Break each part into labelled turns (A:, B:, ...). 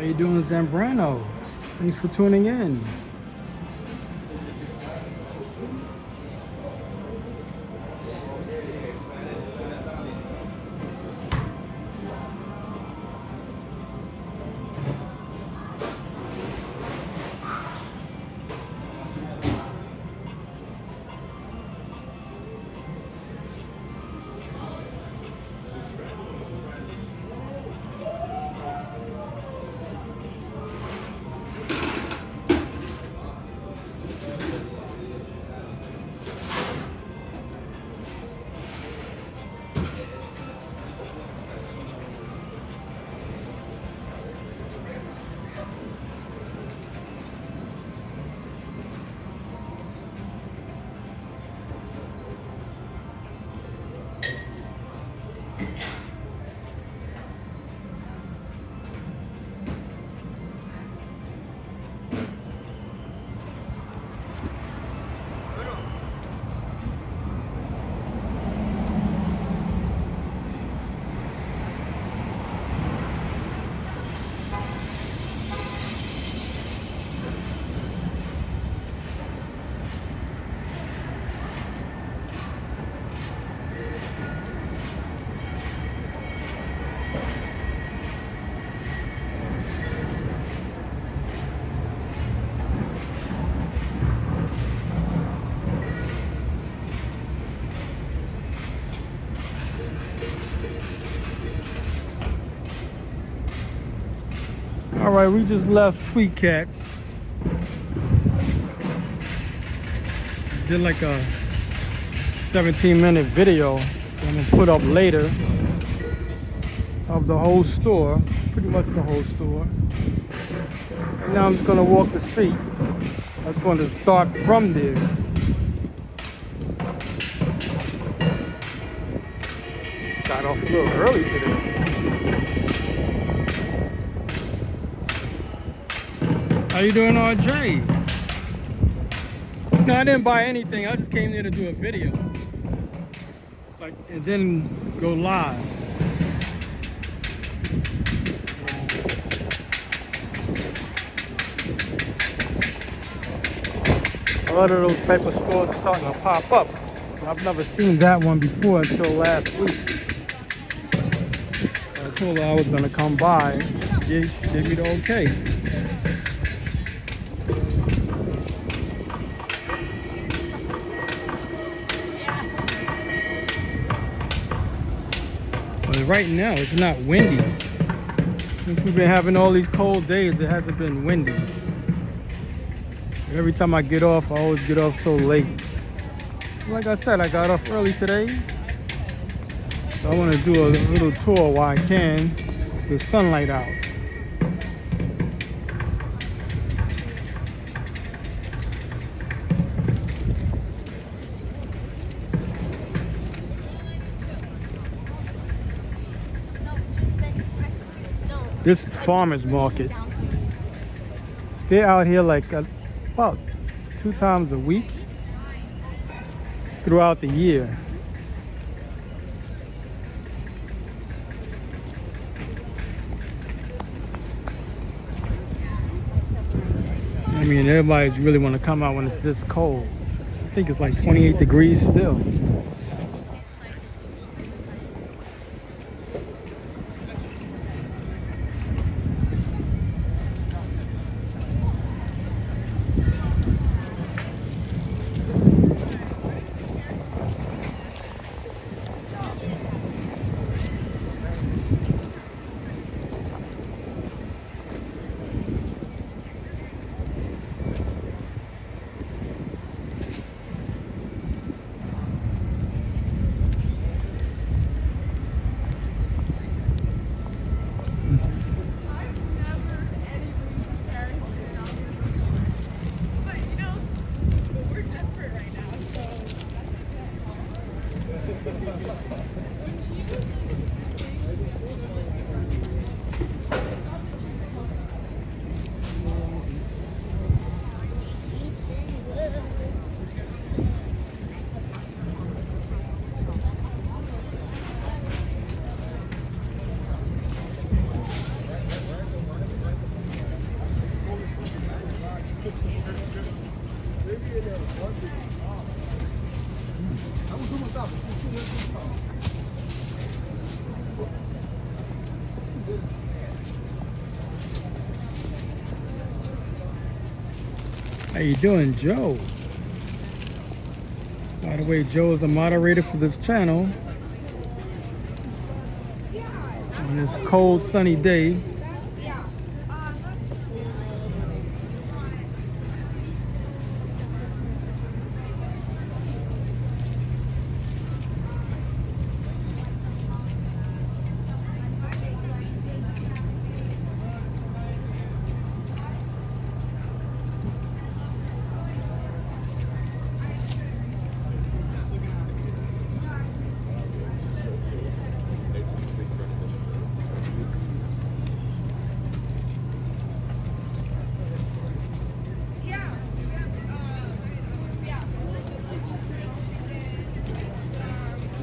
A: How you doing, Zambrano? Thanks for tuning in. All right, we just left Sweet Cats. Did like a 17-minute video I'm gonna put up later of the whole store, pretty much the whole store. And now I'm just gonna walk the street. I just wanted to start from there. Got off a little early today. How you doing, RJ? No, I didn't buy anything. I just came there to do a video, like, and then go live. A lot of those type of stores are starting to pop up. I've never seen that one before until last week. I told her I was gonna come by. She gave me the okay. Right now it's not windy. Since we've been having all these cold days, it hasn't been windy. Every time I get off, I always get off so late. Like I said, I got off early today. So I want to do a little tour while I can. The sunlight out. This is farmers market. They're out here like about 2 times a week throughout the year. I mean, everybody's really want to come out when it's this cold. I think it's like 28 degrees still. How you doing, Joe? By the way, Joe is the moderator for this channel on this cold, sunny day.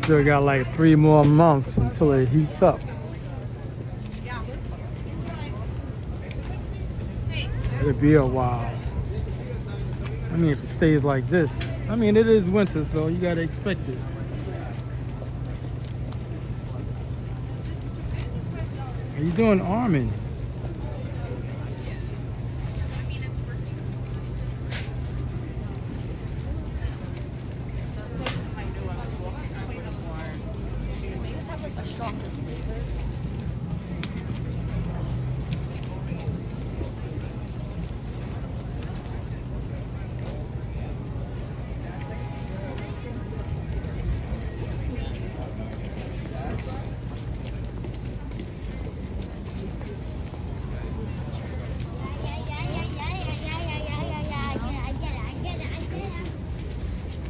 A: Still got like 3 more months until it heats up. It'll be a while. I mean, if it stays like this. I mean, it is winter, so you gotta expect it. How you doing, Armin?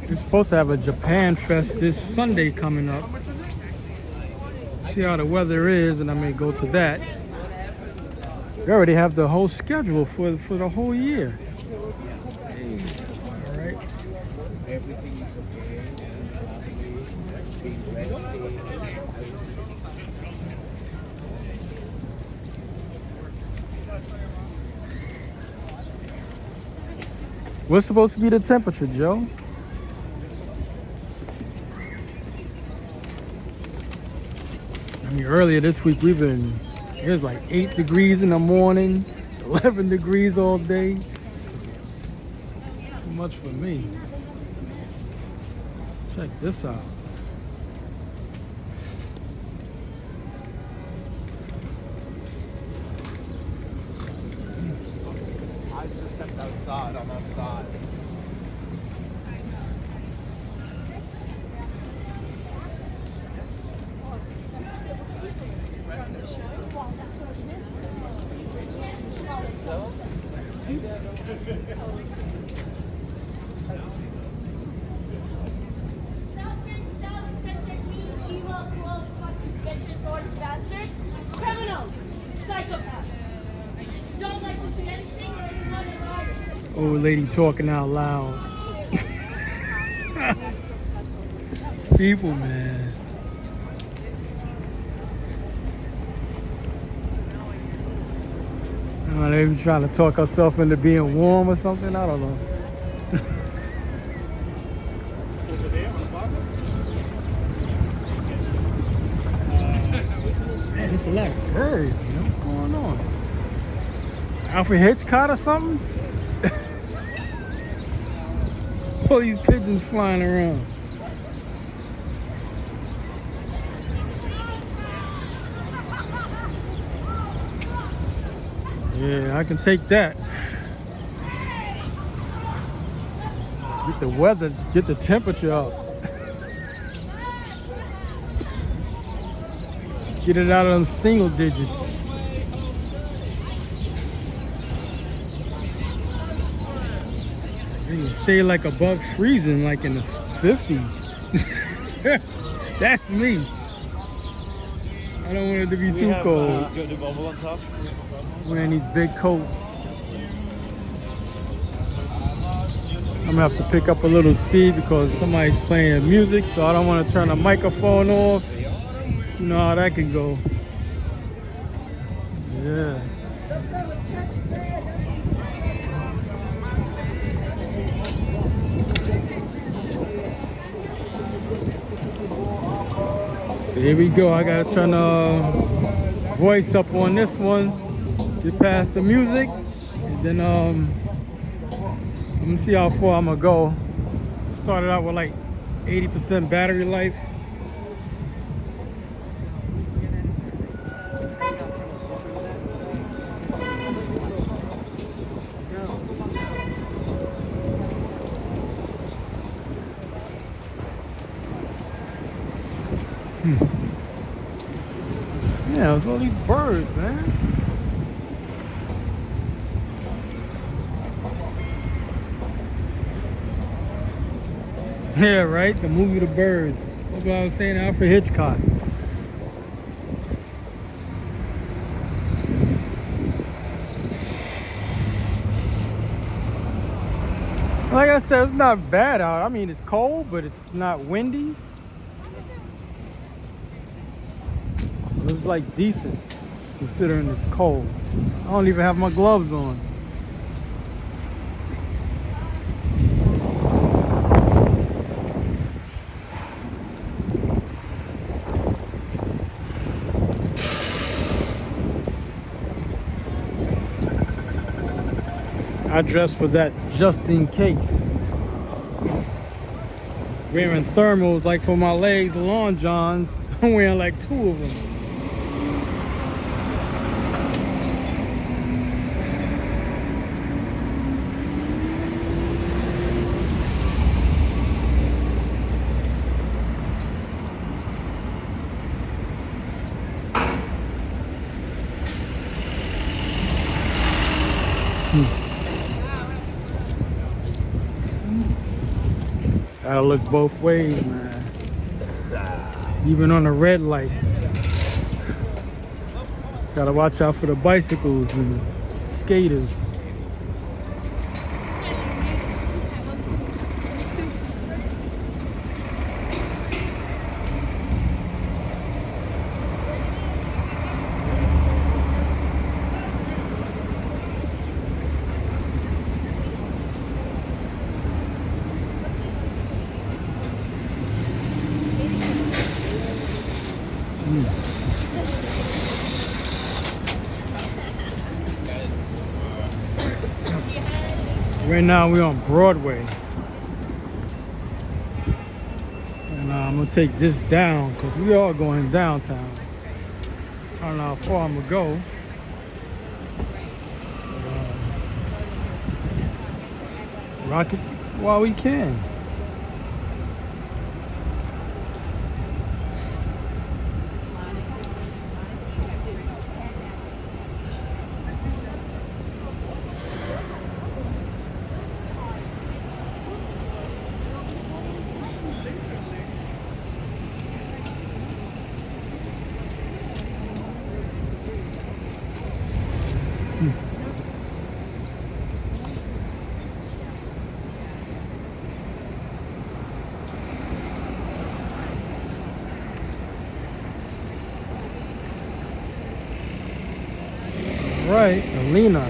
A: We're supposed to have a Japan Fest this Sunday coming up. See how the weather is, and I may go to that. We already have the whole schedule for the whole year. Hey, all right.
B: Everything is okay. Being rested.
A: What's supposed to be the temperature, Joe? I mean, earlier this week it was like 8 degrees in the morning, 11 degrees all day. Too much for me. Check this out.
B: I just stepped outside. I'm outside.
A: Old lady talking out loud. People, man. They be trying to talk herself into being warm or something. I don't know. Man, there's a lot of birds, man. What's going on? Alfred Hitchcock or something? All these pigeons flying around. Yeah, I can take that. Get the weather, get the temperature up. Get it out of them single digits. You can stay like above freezing, like in the 50s. That's me. I don't want it to be too cold.
B: Do you want the bubble on top?
A: Wearing these big coats. I'm gonna have to pick up a little speed because somebody's playing music, so I don't want to turn the microphone off. You know how that can go. Yeah. Here we go. I gotta turn the voice up on this one. Get past the music, and then I'm gonna see how far I'm gonna go. Started out with like 80% battery life. Yeah, there's all these birds, man. Yeah, right? The movie The Birds. That's what I was saying, Alfred Hitchcock. Like I said, it's not bad out. I mean, it's cold, but it's not windy. It's like decent, considering it's cold. I don't even have my gloves on. I dress for that just in case. Wearing thermals like for my legs, the long johns. I'm wearing like 2 of them. Gotta look both ways, man. Even on the red lights. Gotta watch out for the bicycles and the skaters. Right now we're on Broadway. And I'm gonna take this down because we are going downtown. I don't know how far I'm gonna go. But, rock it while we can. Right, Alina.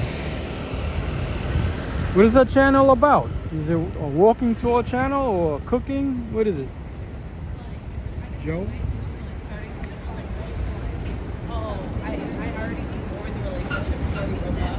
A: What is that channel about? Is it a walking tour channel or cooking? What is it? Joe?
C: Oh, I already before the relationship started up.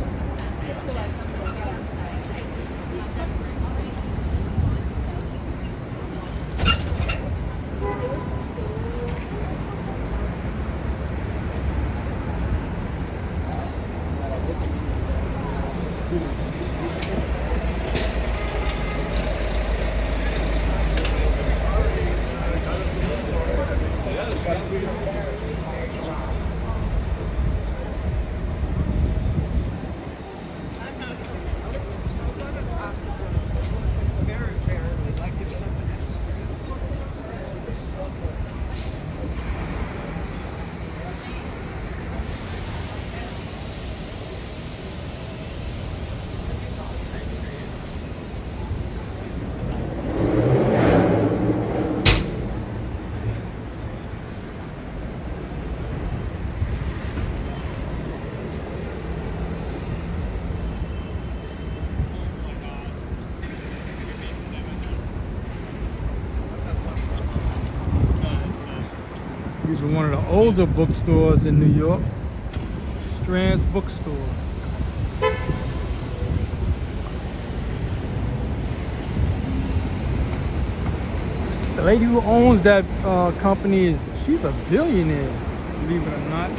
A: is one of the older bookstores in New York, Strand's Bookstore. The lady who owns that company she's a billionaire, believe it or not.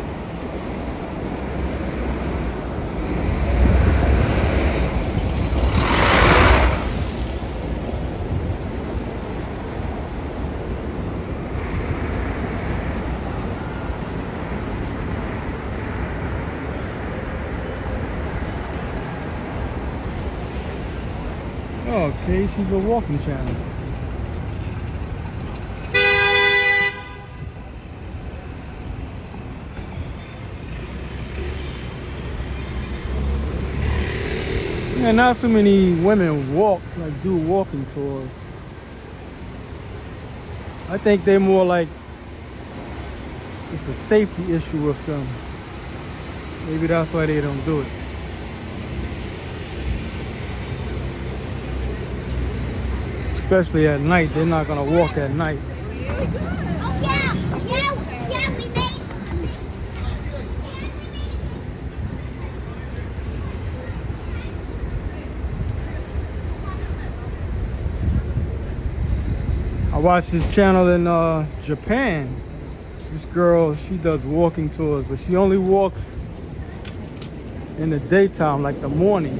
A: Okay, she's a walking channel. Yeah, not too many women do walking tours. I think they're more like it's a safety issue with them. Maybe that's why they don't do it. Especially at night, they're not gonna walk at night. I watched this channel in Japan. This girl, she does walking tours, but she only walks in the daytime, like the morning.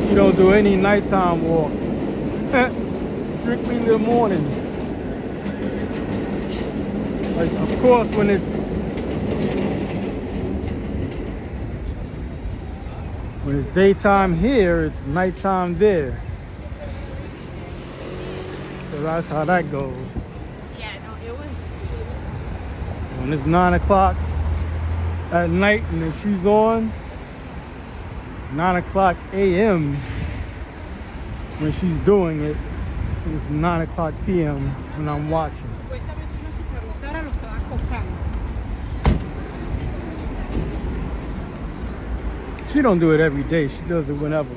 A: She don't do any nighttime walks. Strictly in the morning. Like, of course, when it's daytime here, it's nighttime there. So that's how that goes.
C: Yeah, no, it was.
A: When it's 9 o'clock at night and if she's on, 9 o'clock a.m. when she's doing it, it's 9 o'clock p.m. when I'm watching. She don't do it every day. She does it whenever.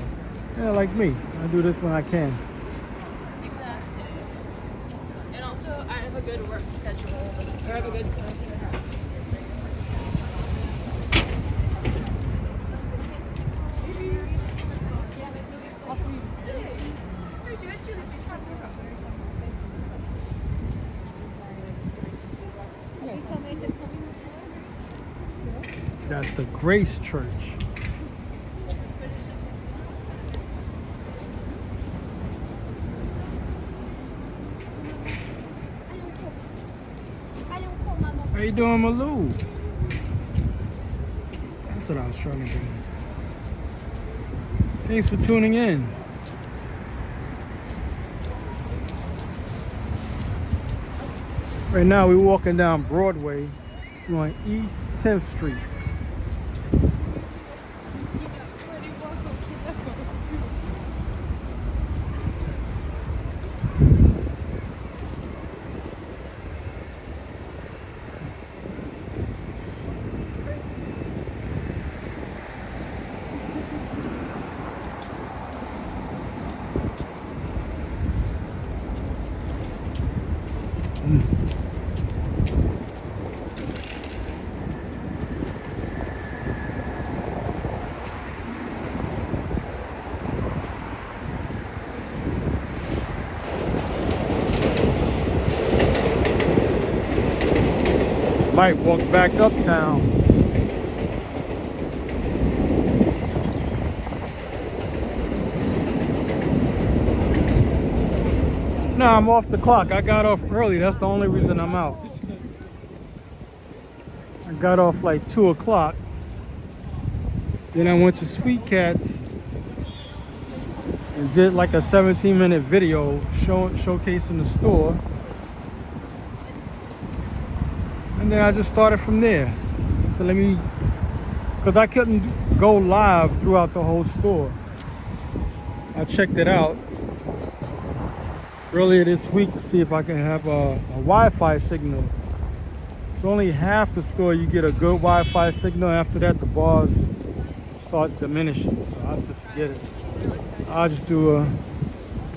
A: Yeah, like me. I do this when I can.
C: Exactly. And also, I have a good work schedule. Or I have a good schedule.
A: That's the Grace Church. How you doing, Malou? That's what I was trying to do. Thanks for tuning in. Right now we're walking down Broadway going East 10th Street. Might walk back uptown. No, I'm off the clock. I got off early. That's the only reason I'm out. I got off like 2 o'clock. Then I went to Sweet Cats and did like a 17-minute video showcasing the store. And then I just started from there. So because I couldn't go live throughout the whole store. I checked it out earlier this week to see if I can have a Wi-Fi signal. It's only half the store you get a good Wi-Fi signal. After that, the bars start diminishing. So I have to forget it. I'll just do a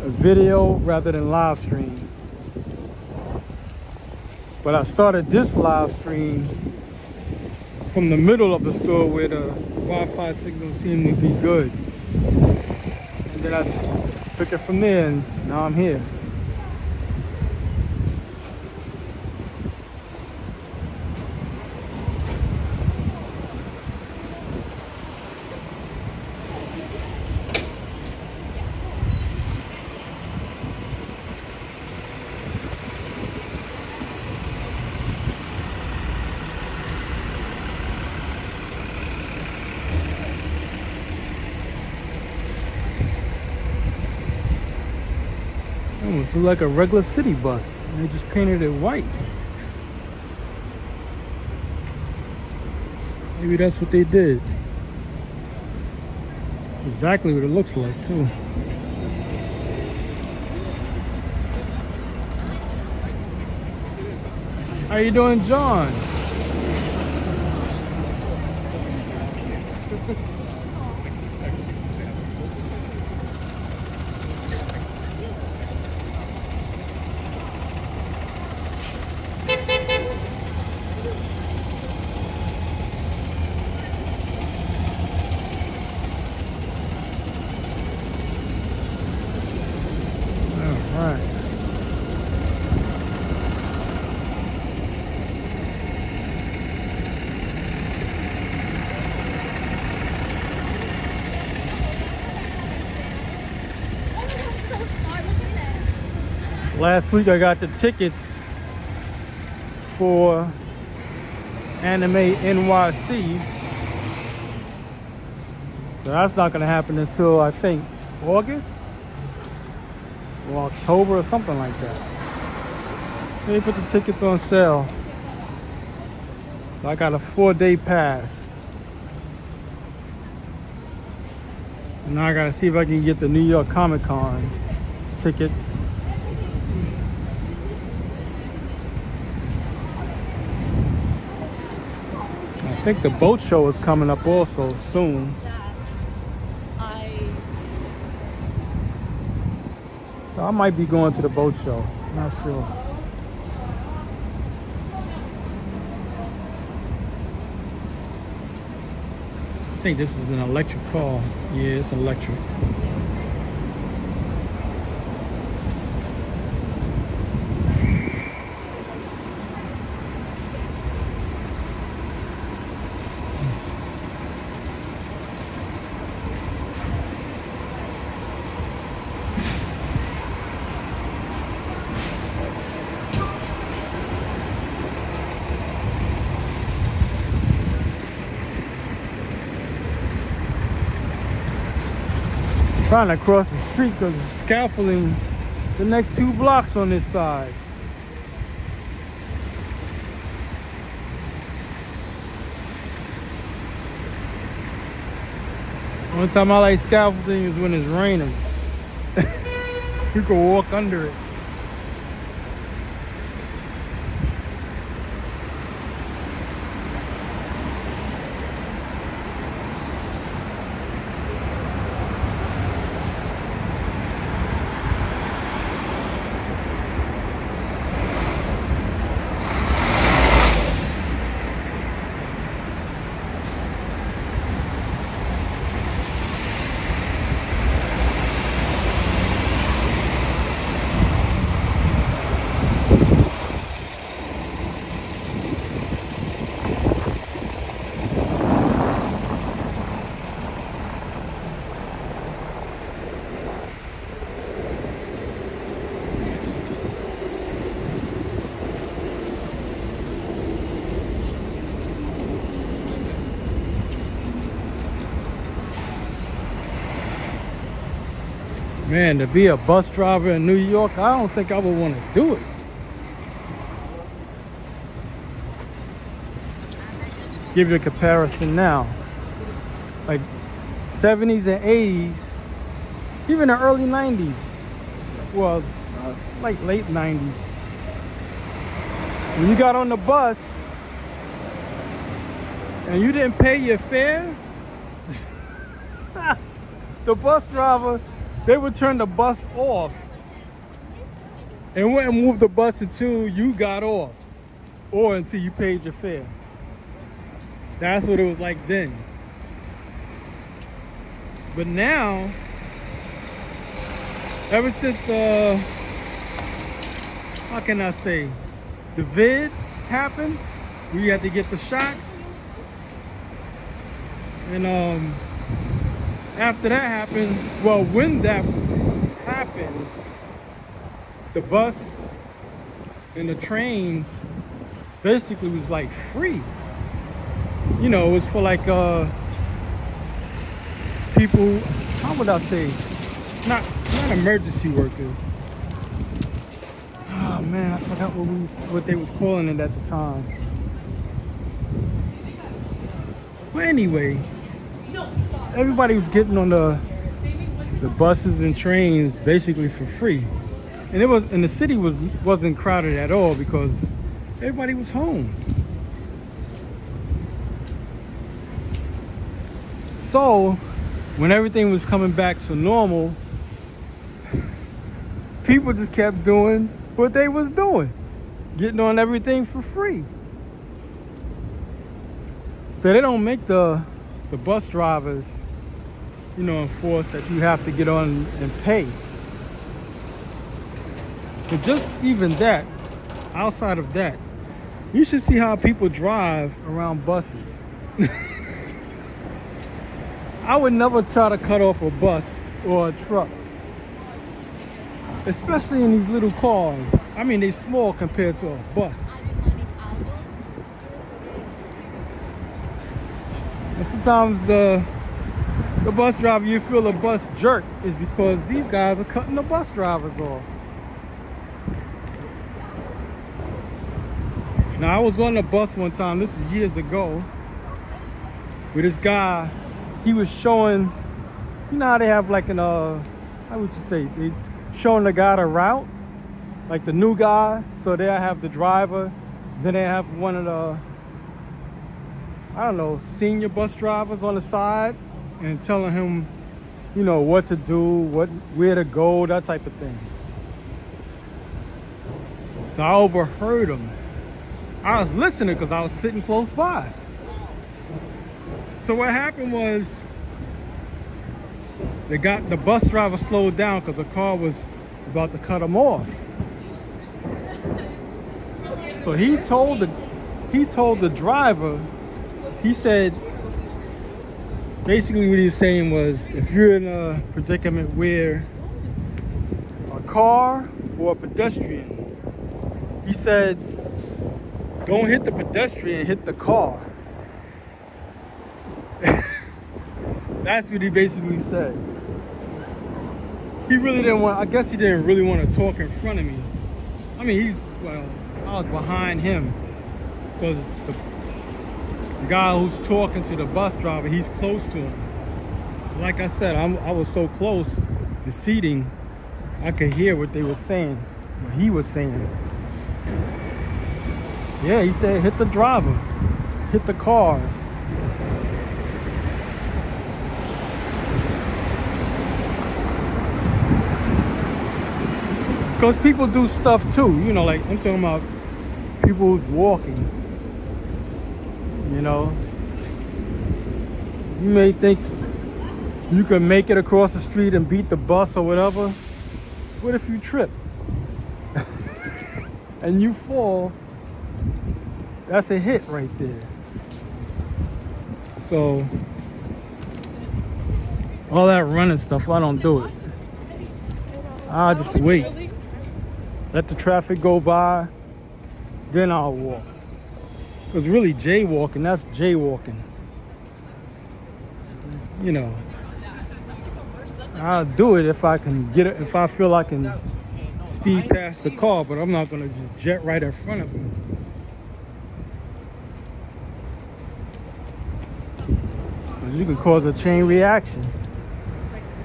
A: video rather than live stream. But I started this live stream from the middle of the store where the Wi-Fi signal seemed to be good. And then I just took it from there, and now I'm here. Almost look like a regular city bus, and they just painted it white. Maybe that's what they did. Exactly what it looks like too. How you doing, John? Alright. Last week I got the tickets for Anime NYC. So that's not gonna happen until I think August or October or something like that. They put the tickets on sale. So I got a 4-day pass. And now I gotta see if I can get the New York Comic Con tickets. I think the boat show is coming up also soon. So I might be going to the boat show. Not sure. I think this is an electric car. Yeah, it's electric. Trying to cross the street because of scaffolding the next 2 blocks on this side. Only time I like scaffolding is when it's raining. You can walk under it. Man, to be a bus driver in New York, I don't think I would want to do it. Give you a comparison now. Like 70s and 80s, even the early 90s. Well, like late 90s. When you got on the bus and you didn't pay your fare, the bus driver, they would turn the bus off and wouldn't move the bus until you got off. or until you paid your fare. That's what it was like then. But now, ever since the, how can I say, the vid happened, we had to get the shots. And after that happened, well, when that happened, the bus and the trains basically was like free. You know, it was for like people, how would I say, not emergency workers. Oh man, I forgot what they was calling it at the time. But anyway, everybody was getting on the buses and trains basically for free. And the city wasn't crowded at all because everybody was home. So when everything was coming back to normal, people just kept doing what they was doing, getting on everything for free. So they don't make the bus drivers, you know, enforce that you have to get on and pay. But just even that, outside of that, you should see how people drive around buses. I would never try to cut off a bus or a truck, especially in these little cars. I mean, they're small compared to a bus. And sometimes the bus driver, you feel the bus jerk, is because these guys are cutting the bus drivers off. Now, I was on the bus one time, this is years ago, with this guy. He was showing, you know how they have like an, how would you say, they showing the guy the route, like the new guy. So they have the driver, then they have one of the, I don't know, senior bus drivers on the side and telling him, you know, what to do, where to go, that type of thing. So I overheard him. I was listening because I was sitting close by. So what happened was, the bus driver slowed down because the car was about to cut him off. So he told the driver, he said, basically what he was saying was, if you're in a predicament where a car or a pedestrian, he said, don't hit the pedestrian, hit the car. That's what he basically said. He really didn't want, I guess he didn't really want to talk in front of me. I mean, I was behind him because the guy who's talking to the bus driver, he's close to him. Like I said, I was so close, the seating, I could hear what they were saying, what he was saying. Yeah, he said, hit the driver, hit the cars. Because people do stuff too, you know, like I'm talking about people who's walking, you know. You may think you can make it across the street and beat the bus or whatever. What if you trip and you fall? That's a hit right there. So all that running stuff, I don't do it. I just wait. Let the traffic go by, then I'll walk. Because really jaywalking, that's jaywalking. You know, I'll do it if I can get it, if I feel I can speed past the car, but I'm not gonna just jet right in front of him. You can cause a chain reaction.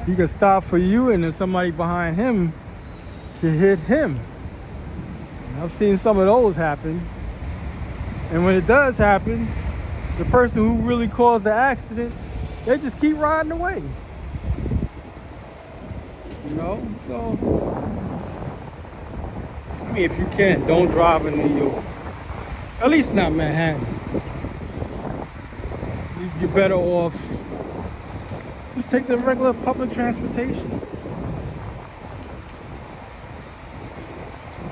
A: He can stop for you and then somebody behind him can hit him. I've seen some of those happen. And when it does happen, the person who really caused the accident, they just keep riding away. You know, so, I mean, if you can, don't drive in New York. At least not Manhattan. You're better off just take the regular public transportation.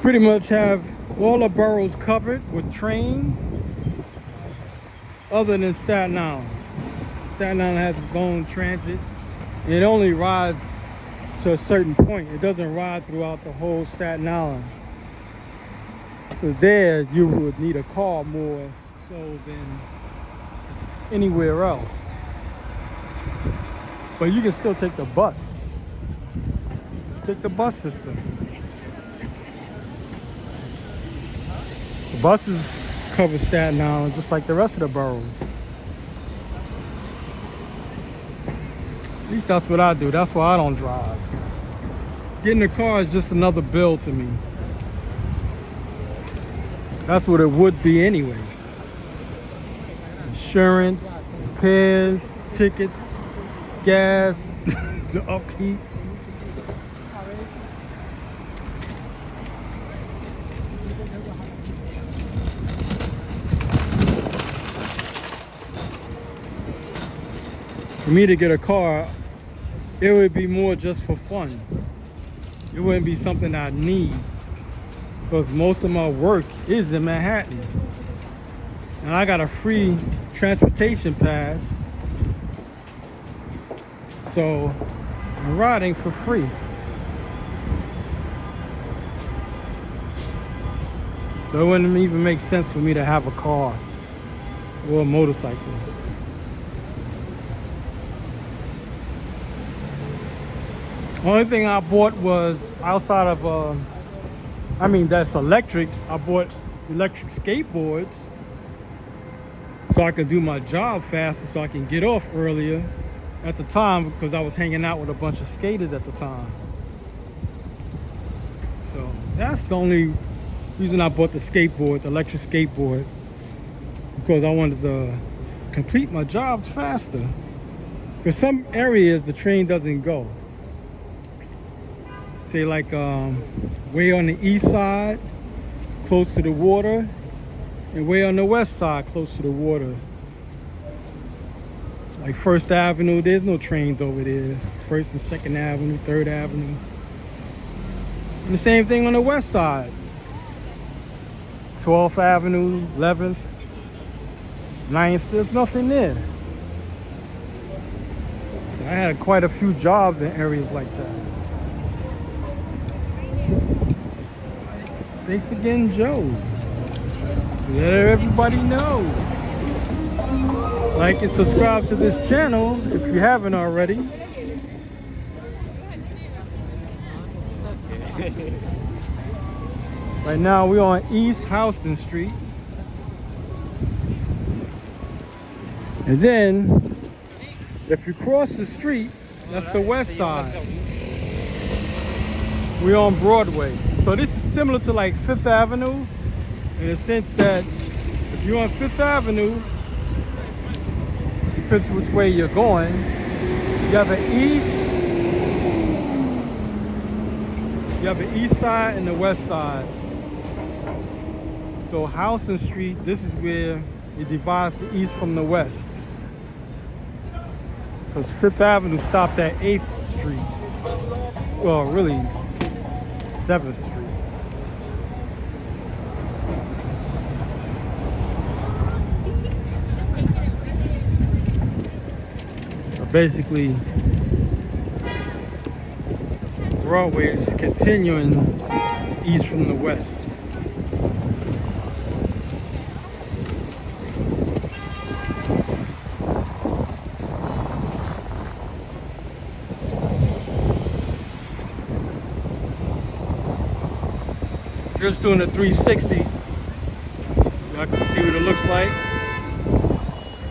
A: Pretty much have all the boroughs covered with trains, other than Staten Island. Staten Island has its own transit. It only rides to a certain point. It doesn't ride throughout the whole Staten Island. So there you would need a car more so than anywhere else. But you can still take the bus. Take the bus system. The buses cover Staten Island just like the rest of the boroughs. At least that's what I do. That's why I don't drive. Getting a car is just another bill to me. That's what it would be anyway. Insurance, repairs, tickets, gas, the upkeep. For me to get a car, it would be more just for fun. It wouldn't be something I need, because most of my work is in Manhattan. And I got a free transportation pass, so I'm riding for free. So it wouldn't even make sense for me to have a car or a motorcycle. Only thing I bought was outside of, that's electric. I bought electric skateboards so I can do my job faster, so I can get off earlier at the time, because I was hanging out with a bunch of skaters at the time. So that's the only reason I bought the skateboard, the electric skateboard, because I wanted to complete my jobs faster. Because some areas the train doesn't go. Say like way on the east side, close to the water, and way on the west side, close to the water. Like First Avenue, there's no trains over there. First and Second Avenue, Third Avenue. And the same thing on the west side. 12th Avenue, 11th, 9th, there's nothing there. So I had quite a few jobs in areas like that. Thanks again, Joe. Let everybody know. Like and subscribe to this channel if you haven't already. Right now we're on East Houston Street. And then if you cross the street, that's the west side. We're on Broadway. So this is similar to like Fifth Avenue, in the sense that if you're on Fifth Avenue, depends which way you're going, you have an east side and the west side. So Houston Street, this is where it divides the east from the west. Because Fifth Avenue stopped at 8th Street. Well, really 7th Street. So basically, Broadway is continuing east from the west. Just doing a 360. Y'all can see what it looks like.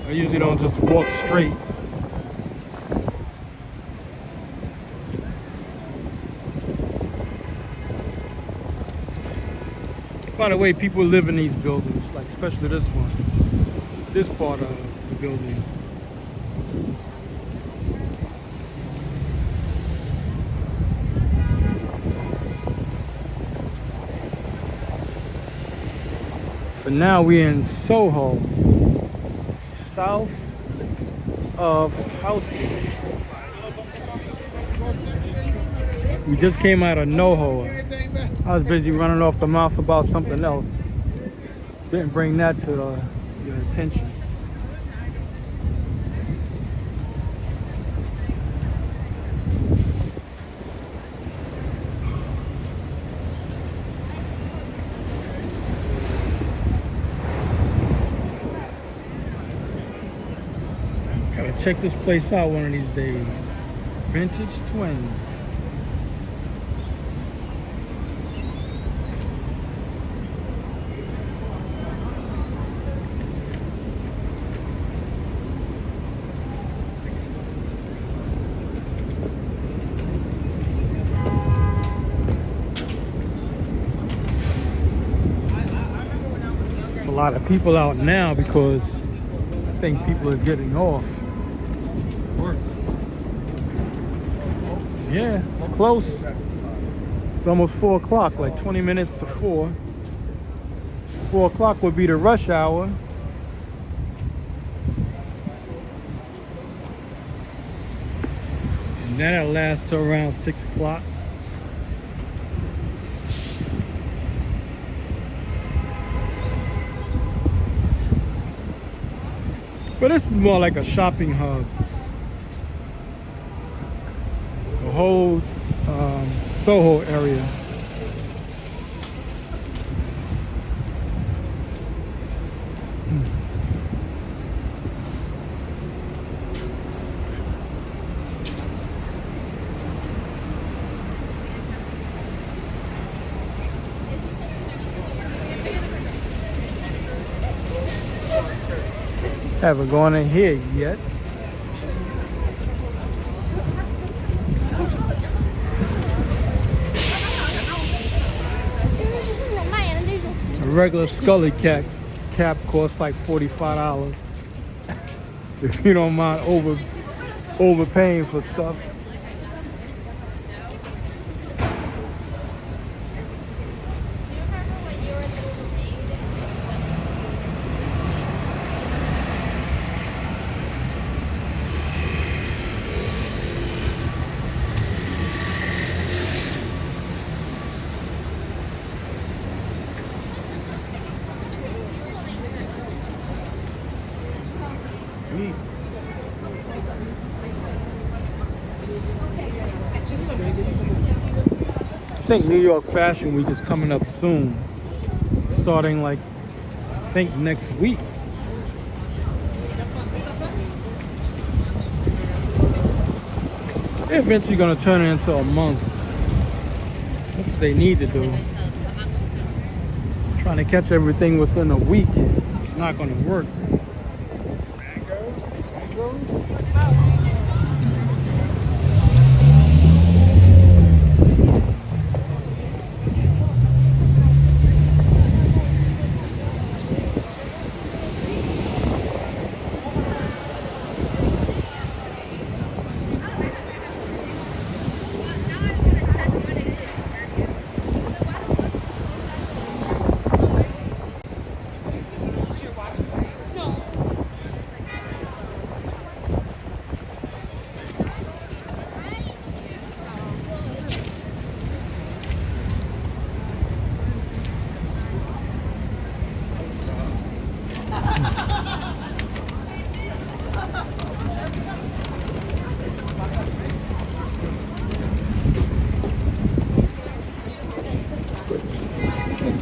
A: I usually don't just walk straight. By the way, people live in these buildings, like especially this one, this part of the building. So But now we're in Soho, south of Housekeeping. We just came out of NoHo. I was busy running off the mouth about something else. Didn't bring that to your attention. Gotta check this place out one of these days. Vintage Twin. There's a lot of people out now because I think people are getting off work. Yeah, it's close. It's almost 4 o'clock, like 20 minutes to 4. 4 o'clock would be the rush hour. And that'll last till around 6 o'clock. But this is more like a shopping hub. The whole Soho area. Haven't gone in here yet. A regular Scully cap costs like $45 if you don't mind overpaying for stuff. I think New York Fashion Week is coming up soon, starting like I think next week. They're eventually going to turn it into a month. That's what they need to do. Trying to catch everything within a week, it's not going to work.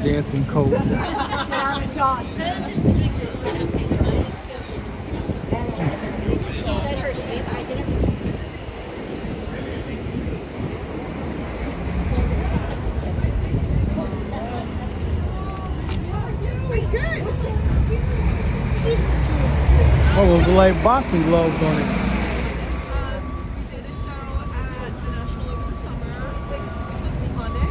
A: Dancing coat. Oh, those like boxing gloves on it.
D: We did a show at the National over the summer. It was Monday.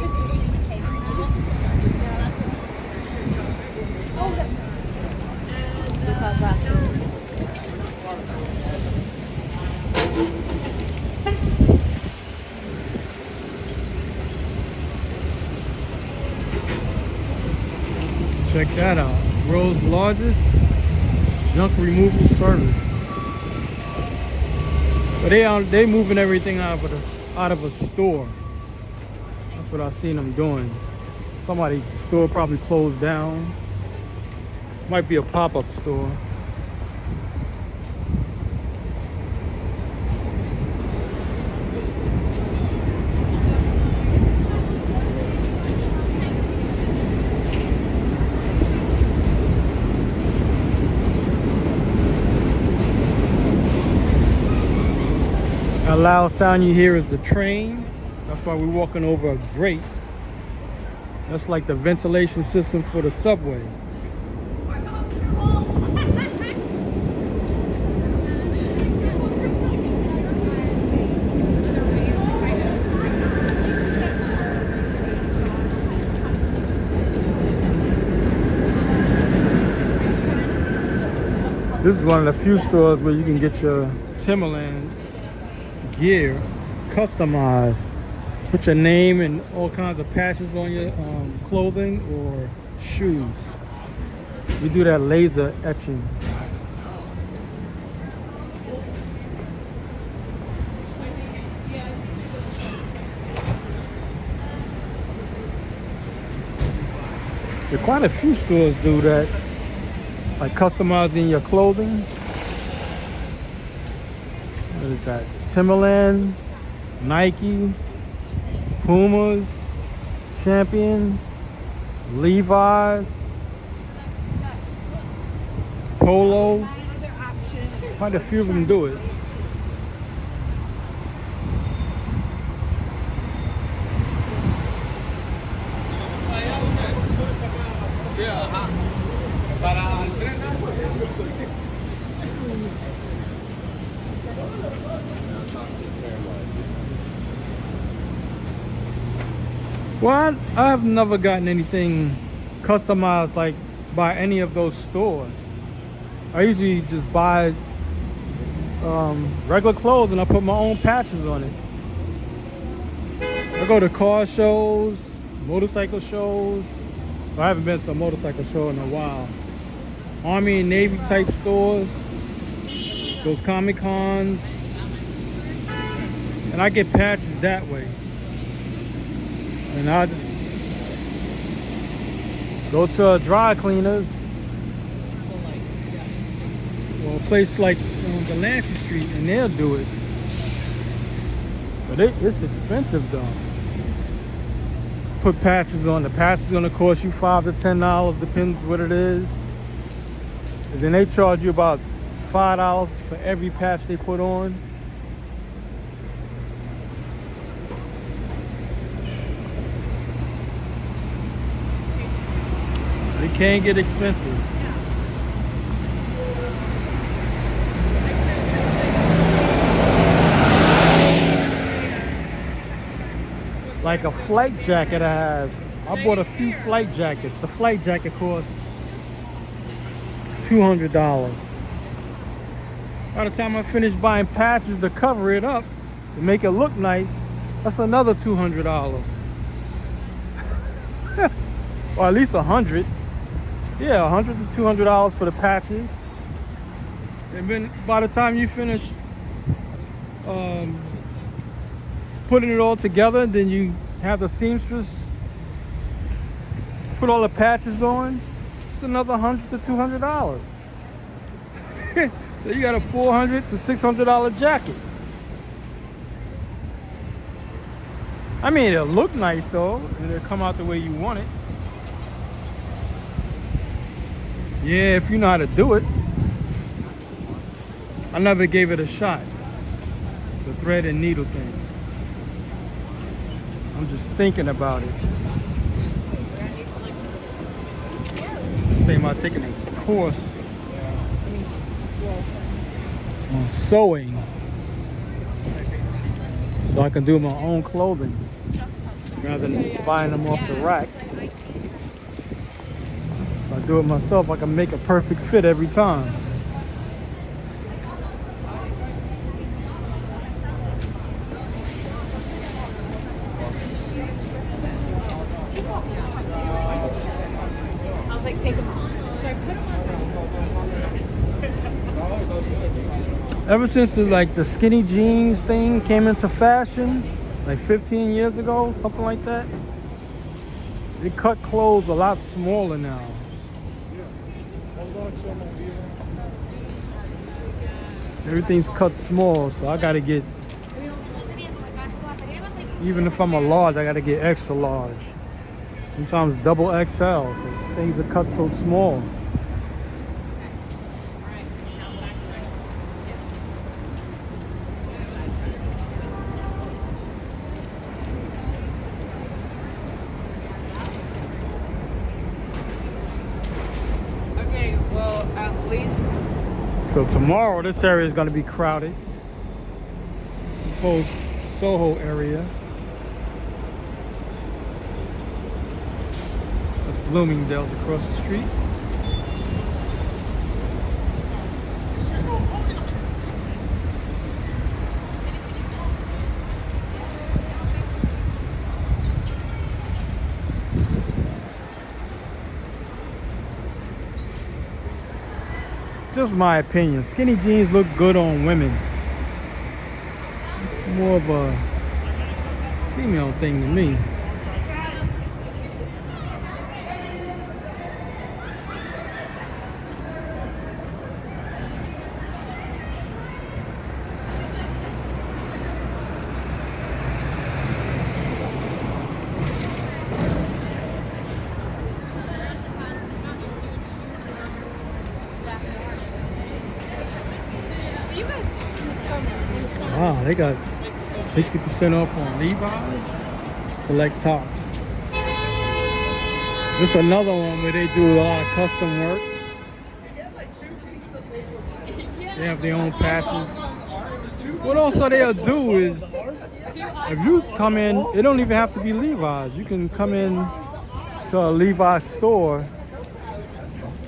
D: Oh, that's right.
A: Check that out. World's largest junk removal service. But they moving everything out of a store. That's what I seen them doing. Somebody's store probably closed down. Might be a pop-up store. That loud sound you hear is the train. That's why we're walking over a grate. That's like the ventilation system for the subway. This is one of the few stores where you can get your Timberland gear customized. Put your name and all kinds of patches on your clothing or shoes. We do that laser etching. There are quite a few stores do that, like customizing your clothing. What is that? Timberland, Nike, Pumas, Champion, Levi's, Polo. Quite a few of them do it. Well, I've never gotten anything customized like by any of those stores. I usually just buy regular clothes and I put my own patches on it. I go to car shows, motorcycle shows. Well, I haven't been to a motorcycle show in a while. Army and Navy type stores, those Comic Cons, and I get patches that way. And I just go to a dry cleaners or a place like Delancey Street and they'll do it. But it's expensive though. Put patches on. The patch is gonna cost you $5 to $10, depends what it is. And then they charge you about $5 for every patch they put on. It can get expensive. Like a flight jacket I have. I bought a few flight jackets. The flight jacket costs $200. By the time I finish buying patches to cover it up, to make it look nice, that's another $200. Or at least $100. Yeah, $100 to $200 for the patches. And then by the time you finish putting it all together, then you have the seamstress put all the patches on. It's another $100 to $200. So you got a $400 to $600 jacket. I mean, it'll look nice though, and it'll come out the way you want it. Yeah, if you know how to do it. I never gave it a shot. The thread and needle thing. I'm just thinking about it. Thinking about taking a course on sewing so I can do my own clothing rather than buying them off the rack. If I do it myself, I can make a perfect fit every time.
C: I was like, take them off. So I
A: Ever since the skinny jeans thing came into fashion, like 15 years ago, something like that, they cut clothes a lot smaller now. Everything's cut small, so I gotta get, even if I'm a large, I gotta get extra large. Sometimes double XL, because things are cut so small.
D: Okay, well, at least.
A: So tomorrow, this area is gonna be crowded. This whole Soho area. That's Bloomingdale's across the street. Just my opinion. Skinny jeans look good on women. It's more of a female thing to me.
C: What do you guys do in the summer?
A: Wow, they got 60% off on Levi's select tops. This is another one where they do a lot of custom work. They have their own patches. What also they'll do is, if you come in, it don't even have to be Levi's. You can come in to a Levi's store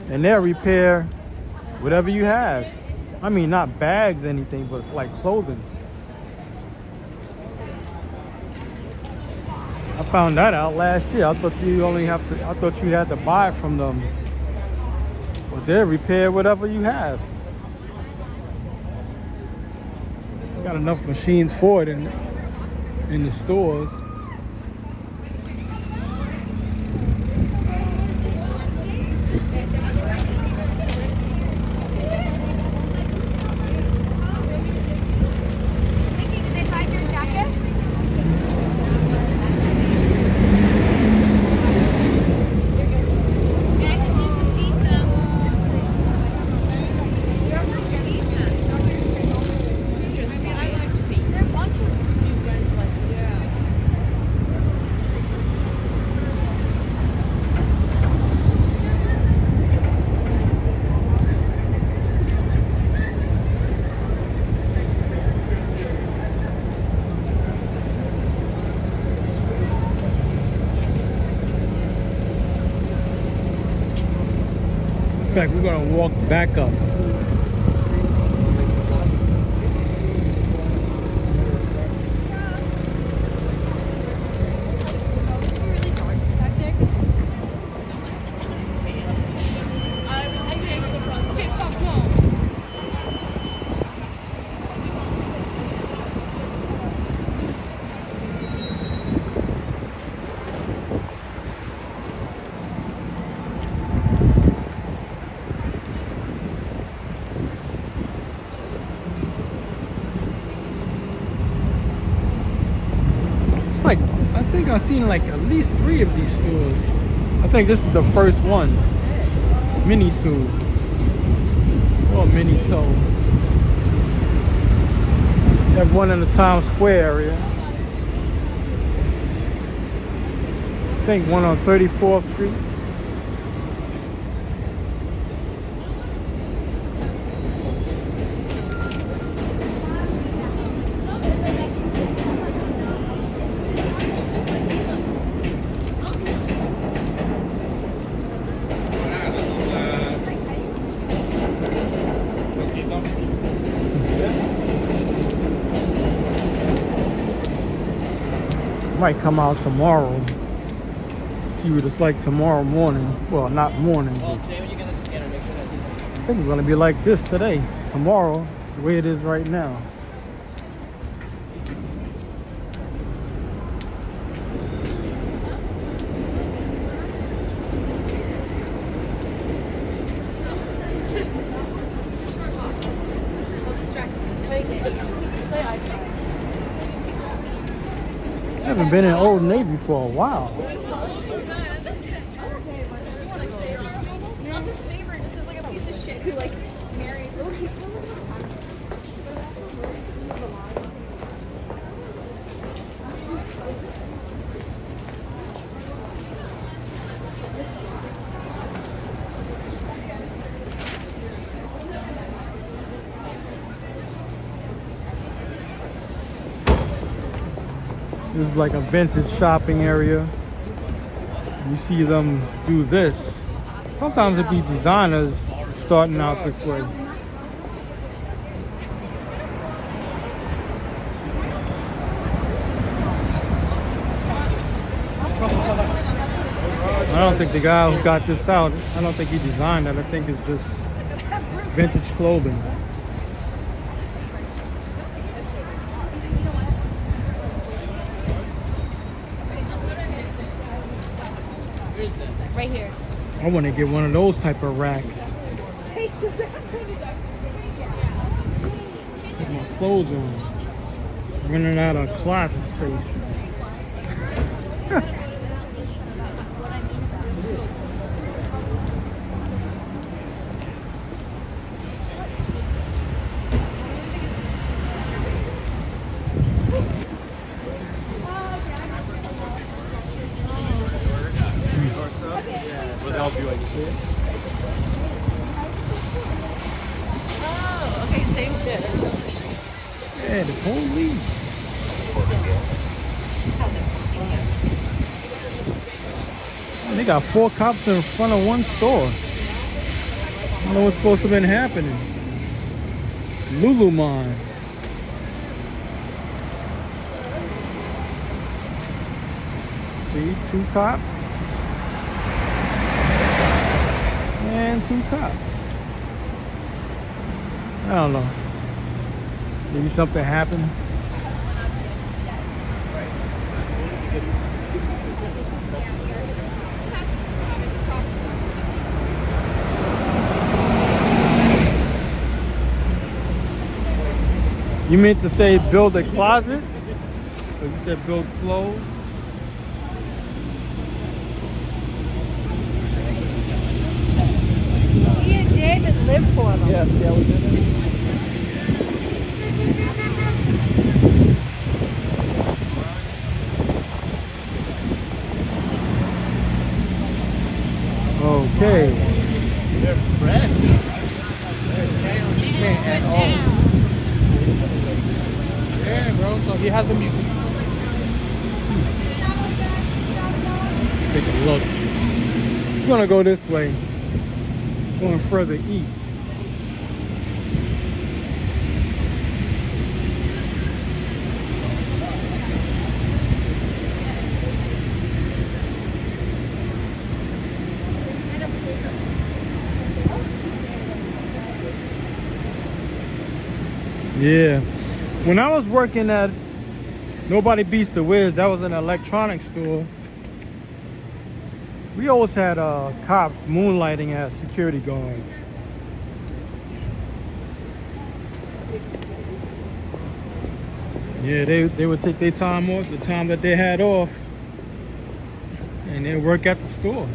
A: and they'll repair whatever you have. I mean, not bags, anything, but like clothing. I found that out last year. I thought you had to buy it from them. But they'll repair whatever you have. Got enough machines for it in the stores.
E: Did they find your jacket?
C: There are a bunch of new brands like this.
A: In fact, we're gonna walk back up.
C: It's really dark back there. I think it's a process. Okay, fuck no.
A: Like, I think I've seen like at least 3 of these stores. I think this is the first one. Miniso. Or Miniso. They have one in the Times Square area. I think one on 34th Street. Might come out tomorrow. See what it's like tomorrow morning. Well, not morning, but
B: Today when you get the scanner, make sure that he's
A: I think it's gonna be like this today. Tomorrow, the way it is right now.
C: We'll distract you. Let's play a game. Play ice hockey.
A: I haven't been in Old Navy for a while.
D: Not to savor, just as like a piece of shit who like married.
A: This is like a vintage shopping area. You see them do this. Sometimes it be designers starting out this way. I don't think the guy who got this out, I don't think he designed it. I think it's just vintage clothing.
C: Right here.
A: I want to get one of those type of racks. Put my clothes on. Running out of closet space.
B: Would help you like shit.
C: Oh, okay, same shit.
A: Yeah, the police. Man, they got 4 cops in front of one store. I don't know what's supposed to have been happening. Lululemon. See, 2 cops. And 2 cops. I don't know. Maybe something happened. You meant to say build a closet? Or you said build clothes?
E: He and David live for them.
B: Yes, yeah, we did it.
A: Okay.
B: They're bread. You can't add all. Yeah, bro. So he has a music.
A: Take a look. We're gonna go this way. Going further east. Yeah. When I was working at Nobody Beats the Wiz, that was an electronics store. We always had cops moonlighting as security guards. Yeah, they would take their time off, the time that they had off, and they'd work at the store.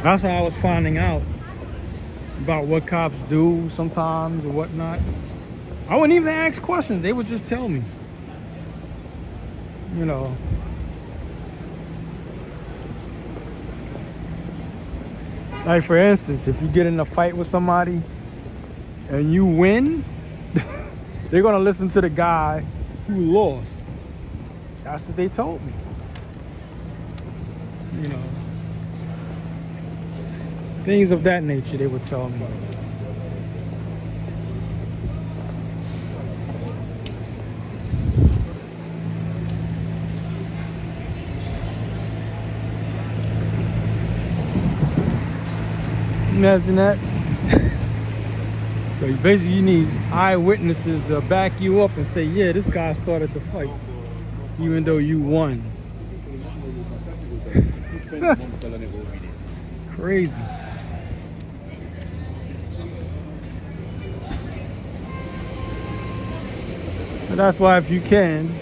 A: That's how I was finding out about what cops do sometimes or whatnot. I wouldn't even ask questions. They would just tell me. You know. Like for instance, if you get in a fight with somebody and you win, they're gonna listen to the guy who lost. That's what they told me. You know. Things of that nature they would tell me. Imagine that. So basically you need eyewitnesses to back you up and say, yeah, this guy started the fight, even though you won. Crazy. But that's why if you can,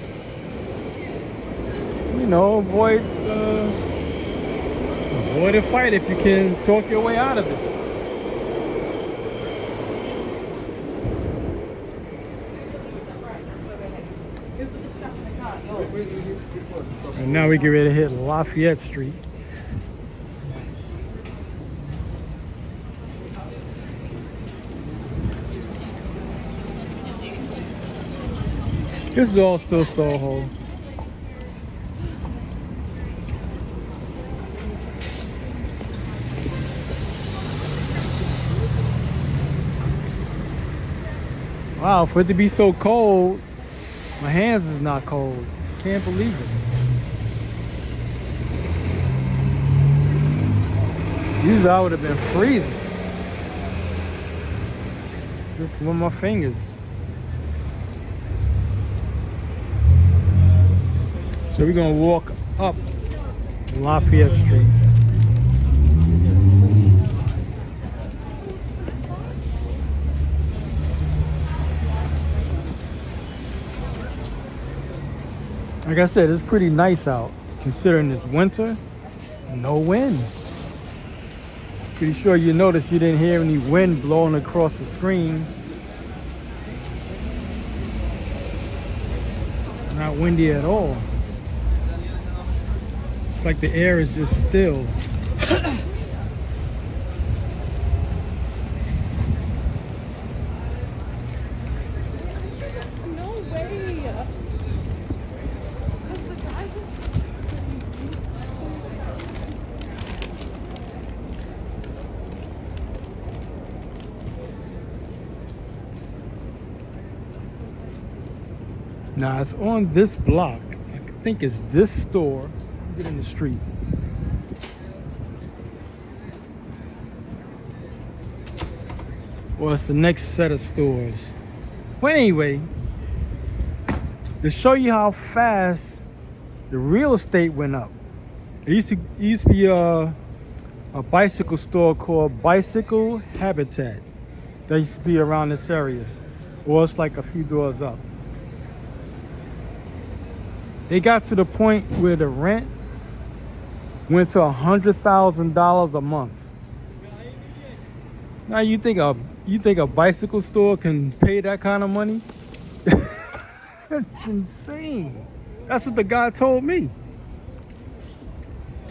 A: you know, avoid a fight if you can talk your way out of it. And now we get ready to hit Lafayette Street. This is all still Soho. Wow, for it to be so cold, my hands is not cold. Can't believe it. Usually I would have been freezing. Just with my fingers. So we're gonna walk up Lafayette Street. Like I said, it's pretty nice out considering it's winter, no wind. Pretty sure you noticed you didn't hear any wind blowing across the screen. Not windy at all. It's like the air is just still.
C: No way.
A: Now it's on this block. I think it's this store. Get in the street. Well, it's the next set of stores. Well, anyway, to show you how fast the real estate went up. It used to be a bicycle store called Bicycle Habitat. That used to be around this area. Or it's like a few doors up. They got to the point where the rent went to $100,000 a month. Now you think a bicycle store can pay that kind of money? That's insane. That's what the guy told me.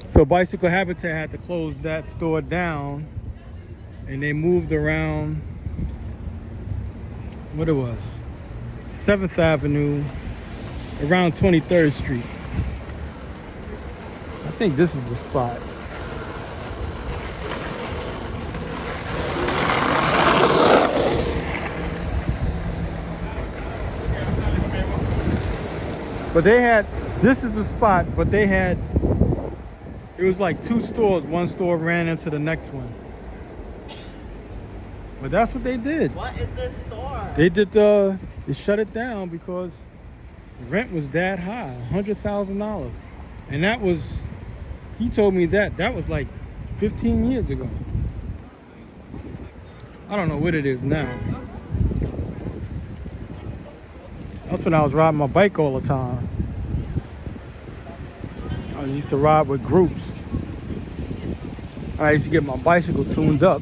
A: So Bicycle Habitat had to close that store down, and they moved around what it was, 7th Avenue, around 23rd Street. I think this is the spot. But they had, this is the spot, but they had, it was like two stores. One store ran into the next one. But that's what they did.
B: What is this store?
A: They did they shut it down because the rent was that high, $100,000. And that was, he told me that was like 15 years ago. I don't know what it is now. That's when I was riding my bike all the time. I used to ride with groups. I used to get my bicycle tuned up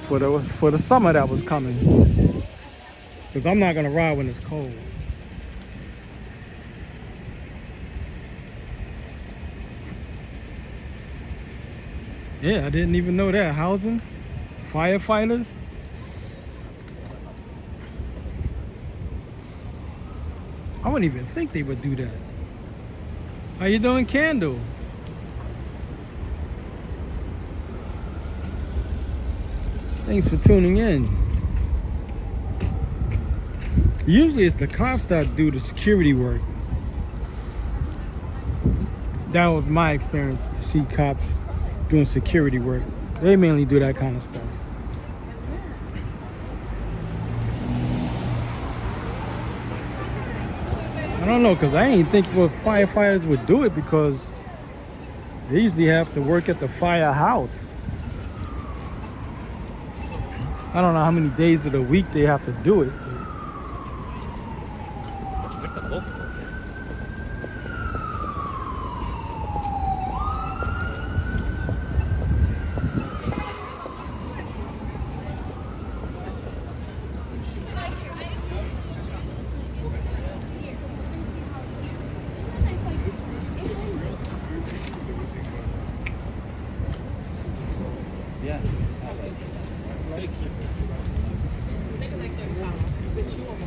A: for the summer that was coming. Because I'm not gonna ride when it's cold. Yeah, I didn't even know that. Housing, firefighters. I wouldn't even think they would do that. How you doing, Candle? Thanks for tuning in. Usually it's the cops that do the security work. That was my experience, to see cops doing security work. They mainly do that kind of stuff. I don't know, because I ain't think what firefighters would do it because they usually have to work at the firehouse. I don't know how many days of the week they have to do it.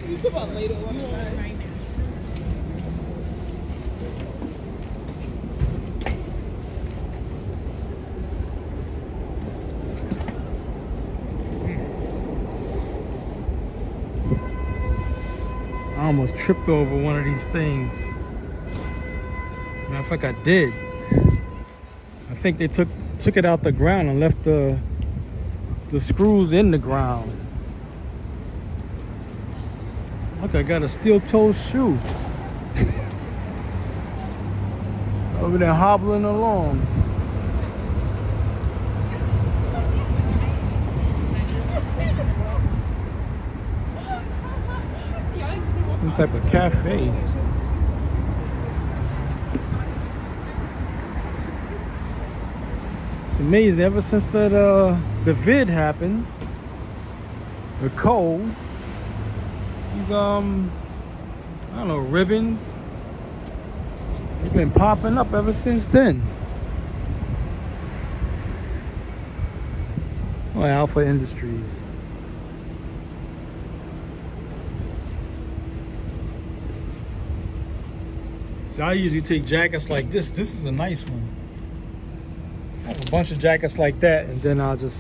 B: It's about later on.
A: I almost tripped over one of these things. Matter of fact, I did. I think they took it out the ground and left the screws in the ground. Look, I got a steel-toe shoe. Over there hobbling along. Some type of cafe. It's amazing. Ever since the vid happened, the cold, these I don't know, ribbons, they've been popping up ever since then. Oh, Alpha Industries. So I usually take jackets like this. This is a nice one. I have a bunch of jackets like that, and then I'll just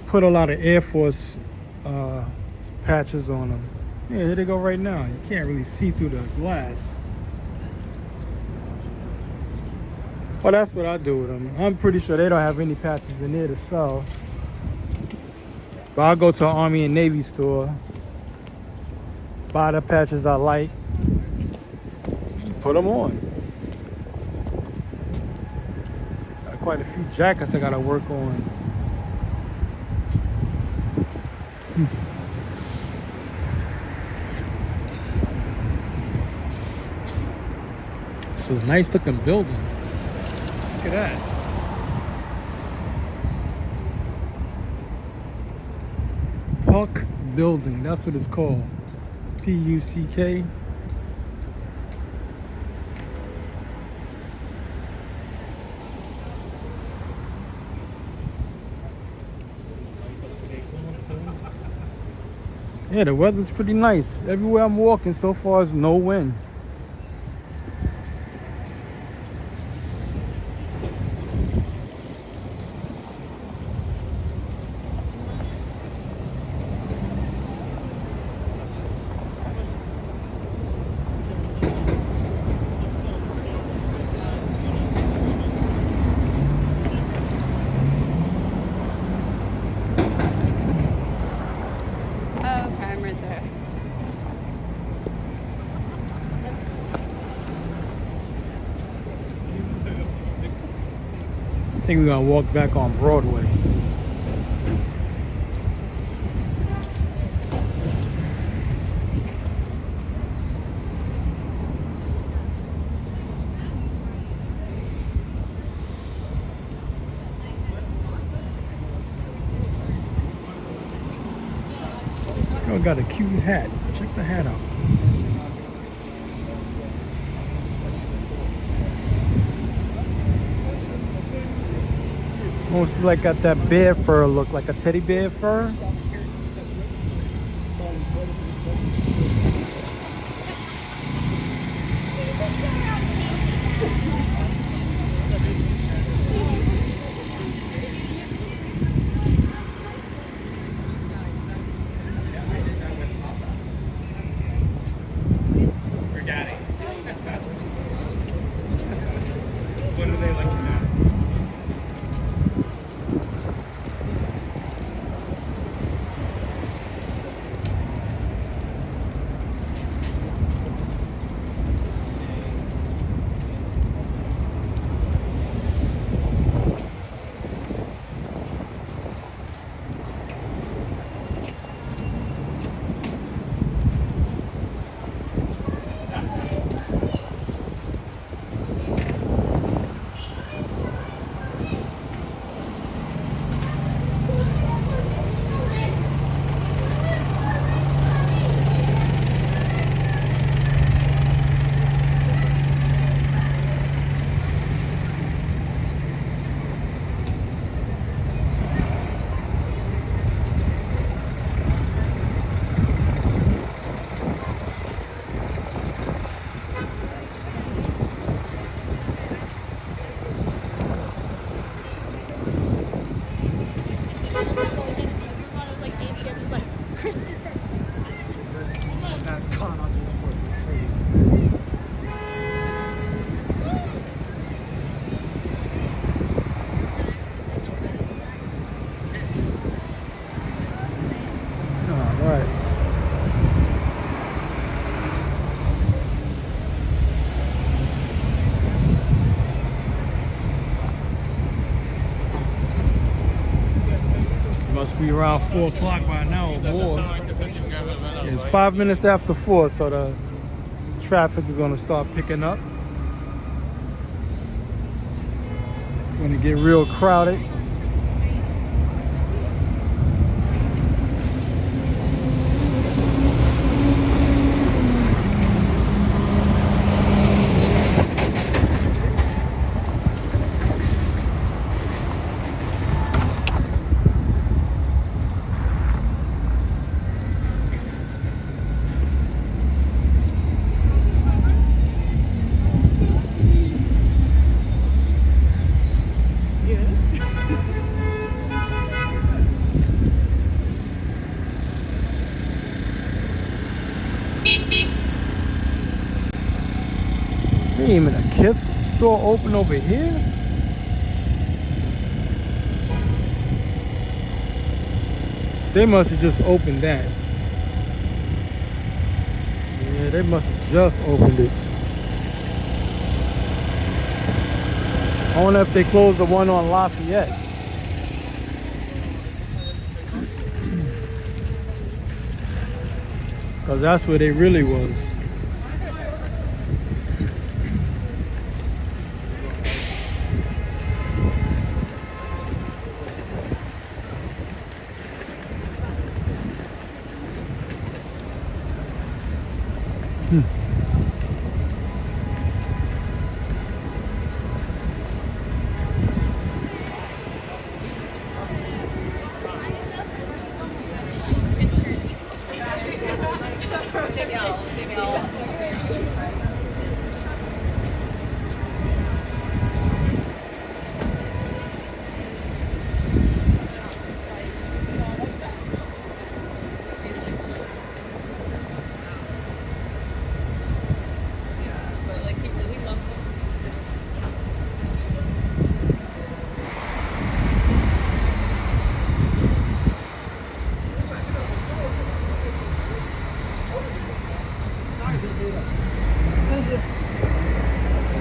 A: put a lot of Air Force patches on them. Yeah, here they go right now. You can't really see through the glass. Well, that's what I do with them. I'm pretty sure they don't have any patches in there to sell. But I'll go to an Army and Navy store, buy the patches I like, put them on. Got quite a few jackets I gotta work on. It's a nice looking building. Look at that. Puck Building, that's what it's called. P-U-C-K. Yeah, the weather's pretty nice. Everywhere I'm walking so far is no wind. I think we're gonna walk back on Broadway. Girl got a cute hat. Check the hat out. Almost like got that bear fur look, like a teddy bear fur.
B: What do they like to know?
A: All right. Must be around 4 o'clock by now or more. It's 5 minutes after 4, so the traffic is gonna start picking up. Gonna get real crowded. Ain't even a gift store open over here. They must have just opened that. Yeah, they must have just opened it. I wonder if they closed the one on Lafayette. Because that's where they really was.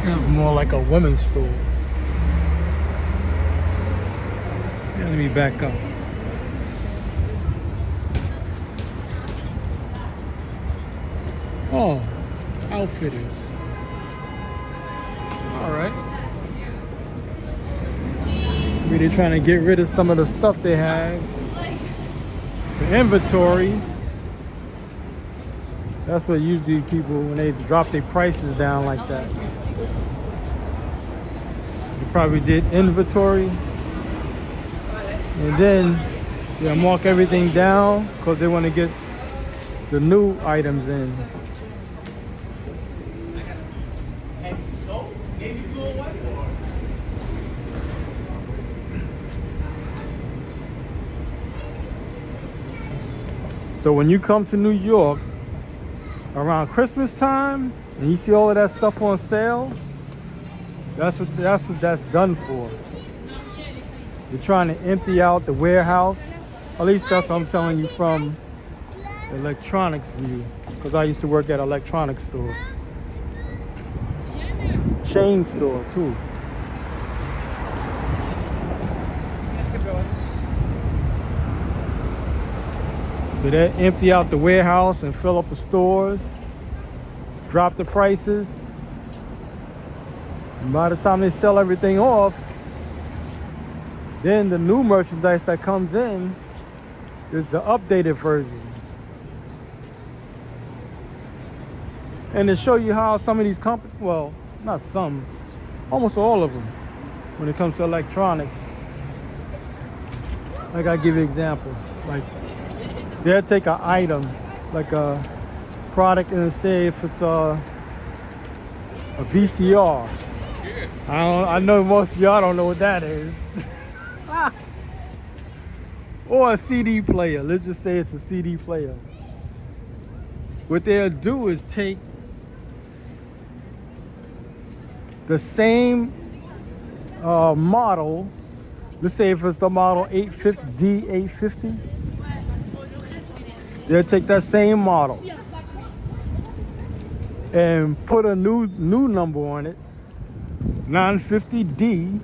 A: It's more like a women's store. Yeah, let me back up. Oh, outfitters. All right. Maybe they're trying to get rid of some of the stuff they have. The inventory. That's what usually people, when they drop their prices down like that. They probably did inventory. And then they'll mark everything down because they want to get the new items in. So when you come to New York around Christmas time and you see all of that stuff on sale, that's what that's done for. You're trying to empty out the warehouse. At least that's what I'm telling you from the electronics view, because I used to work at an electronics store. Chain store too. So they empty out the warehouse and fill up the stores, drop the prices. And by the time they sell everything off, then the new merchandise that comes in is the updated version. And to show you how some of these companies, well, not some, almost all of them, when it comes to electronics, like I'll give you an example. Like, they'll take an item, like a product, and say if it's a VCR. I know most of y'all don't know what that is. Or a CD player. Let's just say it's a CD player. what they'll do is take the same model. Let's say if it's the model 850 D850, they'll take that same model and put a new number on it, 950D.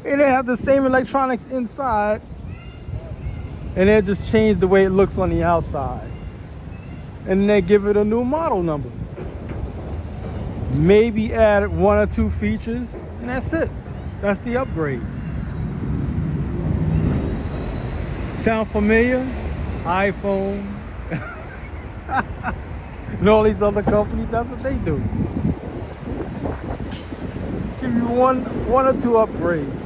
A: And they have the same electronics inside, and they just change the way it looks on the outside, and they give it a new model number. Maybe add 1 or 2 features, and that's it. That's the upgrade. Sound familiar? iPhone and all these other companies, that's what they do. Give you one or 2 upgrades.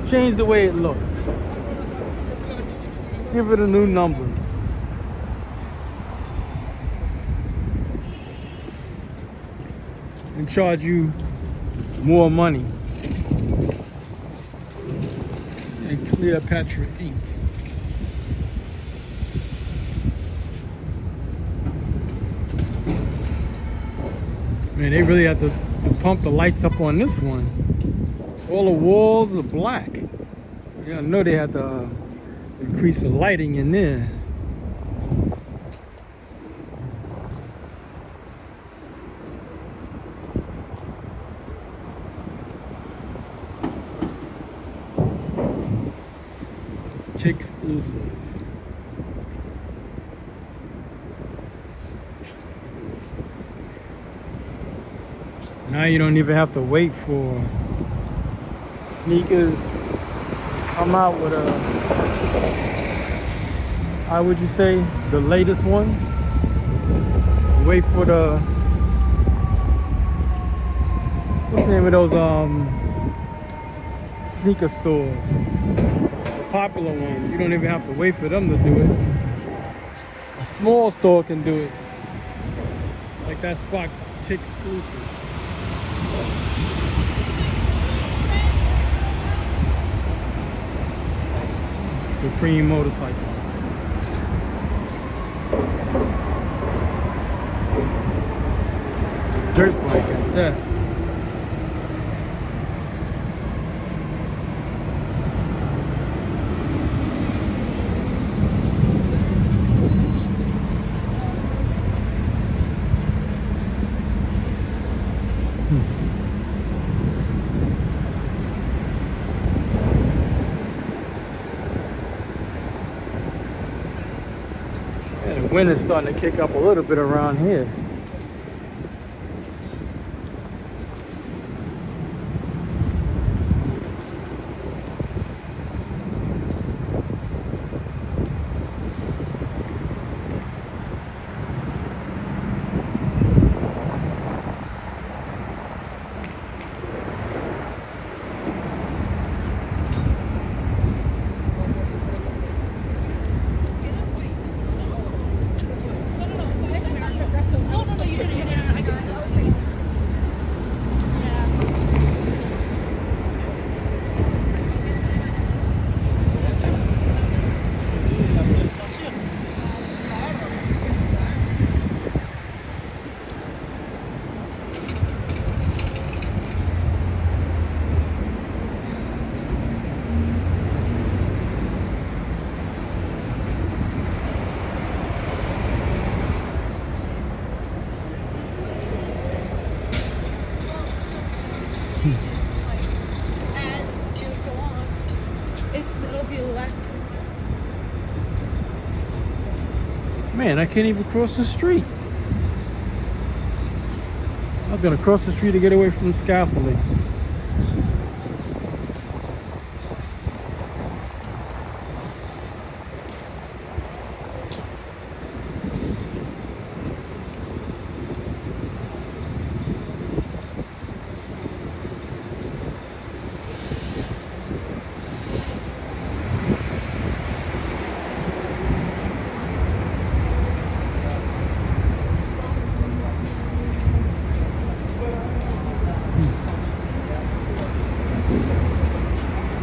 A: Change the way it looks. Give it a new number. And charge you more money. And Cleopatra ink. Man, they really have to pump the lights up on this one. All the walls are black. So yeah, I know they had to increase the lighting in there. Exclusive. Now you don't even have to wait for sneakers come out with a, how would you say, the latest one. Wait for the, what's the name of those sneaker stores? Popular ones. You don't even have to wait for them to do it. A small store can do it, like that spot, Kick Exclusive. Supreme motorcycle. It's a dirt bike at that. The wind is starting to kick up a little bit around here.
D: As years go on, it'll be less.
A: Man, I can't even cross the street. I was gonna cross the street to get away from the scaffolding.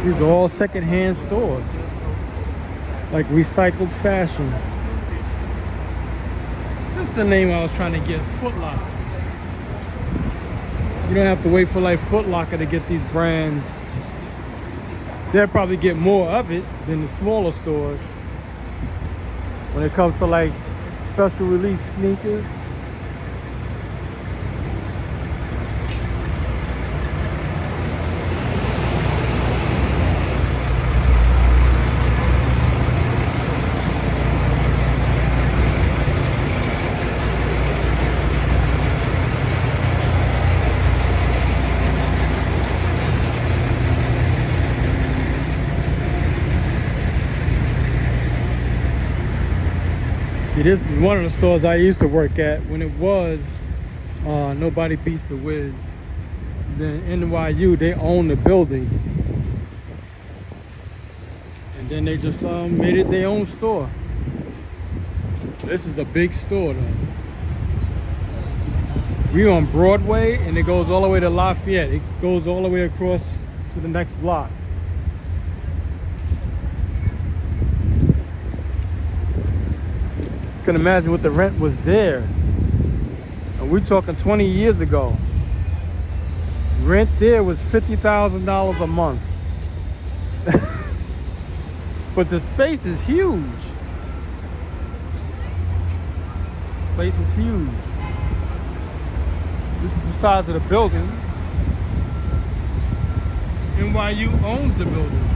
A: These are all second-hand stores. like recycled fashion. This is the name I was trying to get, Foot Locker. You don't have to wait for like Foot Locker to get these brands. They'll probably get more of it than the smaller stores when it comes to like special release sneakers. See, this is one of the stores I used to work at when it was Nobody Beats the Wiz. Then NYU, they own the building. And then they just made it their own store. This is the big store though. We on Broadway and it goes all the way to Lafayette. It goes all the way across to the next block. You can imagine what the rent was there. And we're talking 20 years ago. Rent there was $50,000 a month. But the space is huge. Place is huge. This is the size of the building. NYU owns the building.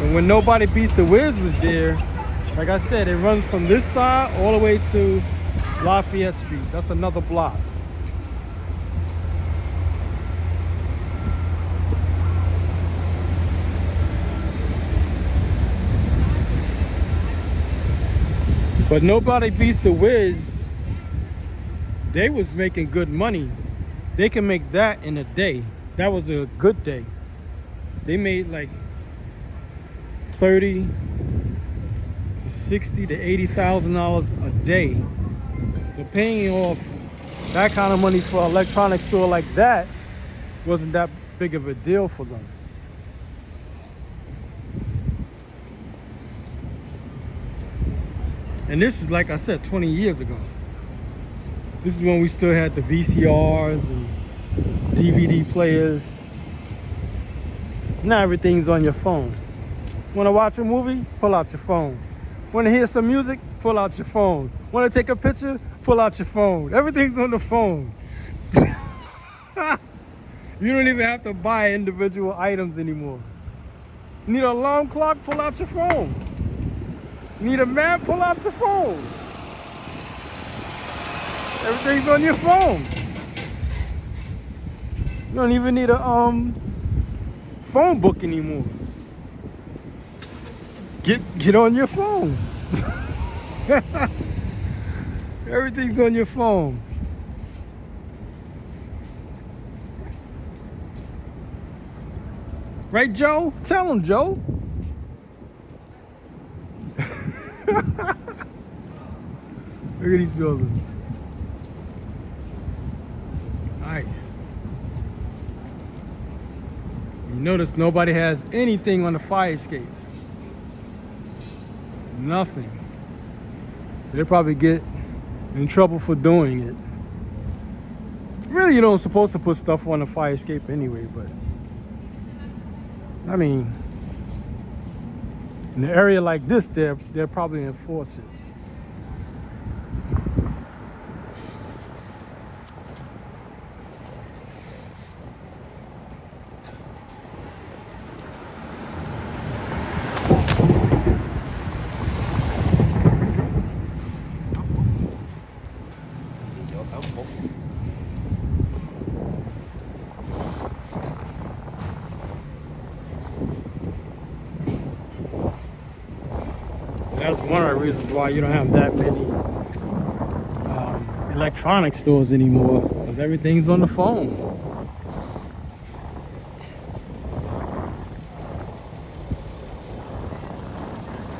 A: And when Nobody Beats the Wiz was there, like I said, it runs from this side all the way to Lafayette Street. That's another block. But Nobody Beats the Wiz, they was making good money. They can make that in a day. That was a good day. They made like 30 to 60 to $80,000 a day. So paying off that kind of money for an electronics store like that wasn't that big of a deal for them. And this is, like I said, 20 years ago. This is when we still had the VCRs and DVD players. Now everything's on your phone. Want to watch a movie? Pull out your phone. Want to hear some music? Pull out your phone. Want to take a picture? Pull out your phone. Everything's on the phone. You don't even have to buy individual items anymore. Need an alarm clock? Pull out your phone. Need a map? Pull out your phone. Everything's on your phone. You don't even need a phone book anymore. Get on your phone. Everything's on your phone. Right, Joe? Tell him, Joe. Look at these buildings. Nice. You notice nobody has anything on the fire escapes. Nothing. They probably get in trouble for doing it. Really, you don't supposed to put stuff on the fire escape anyway, but I mean, in an area like this, they'll probably enforce it. That's one of the reasons why you don't have that many electronic stores anymore, because everything's on the phone.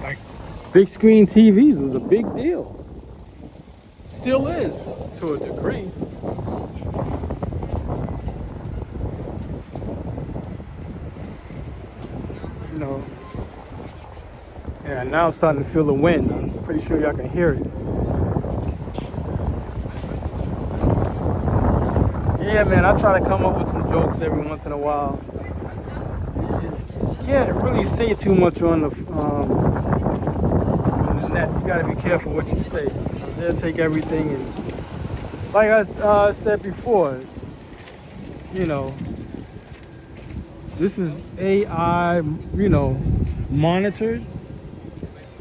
A: Like, big screen TVs was a big deal. Still is, to a degree. You know, Yeah, now I'm starting to feel the wind. I'm pretty sure y'all can hear it. Yeah, man, I try to come up with some jokes every once in a while. Just can't really say too much on the net. You gotta be careful what you say. They'll take everything, and like I said before, you know, this is AI, you know, monitored.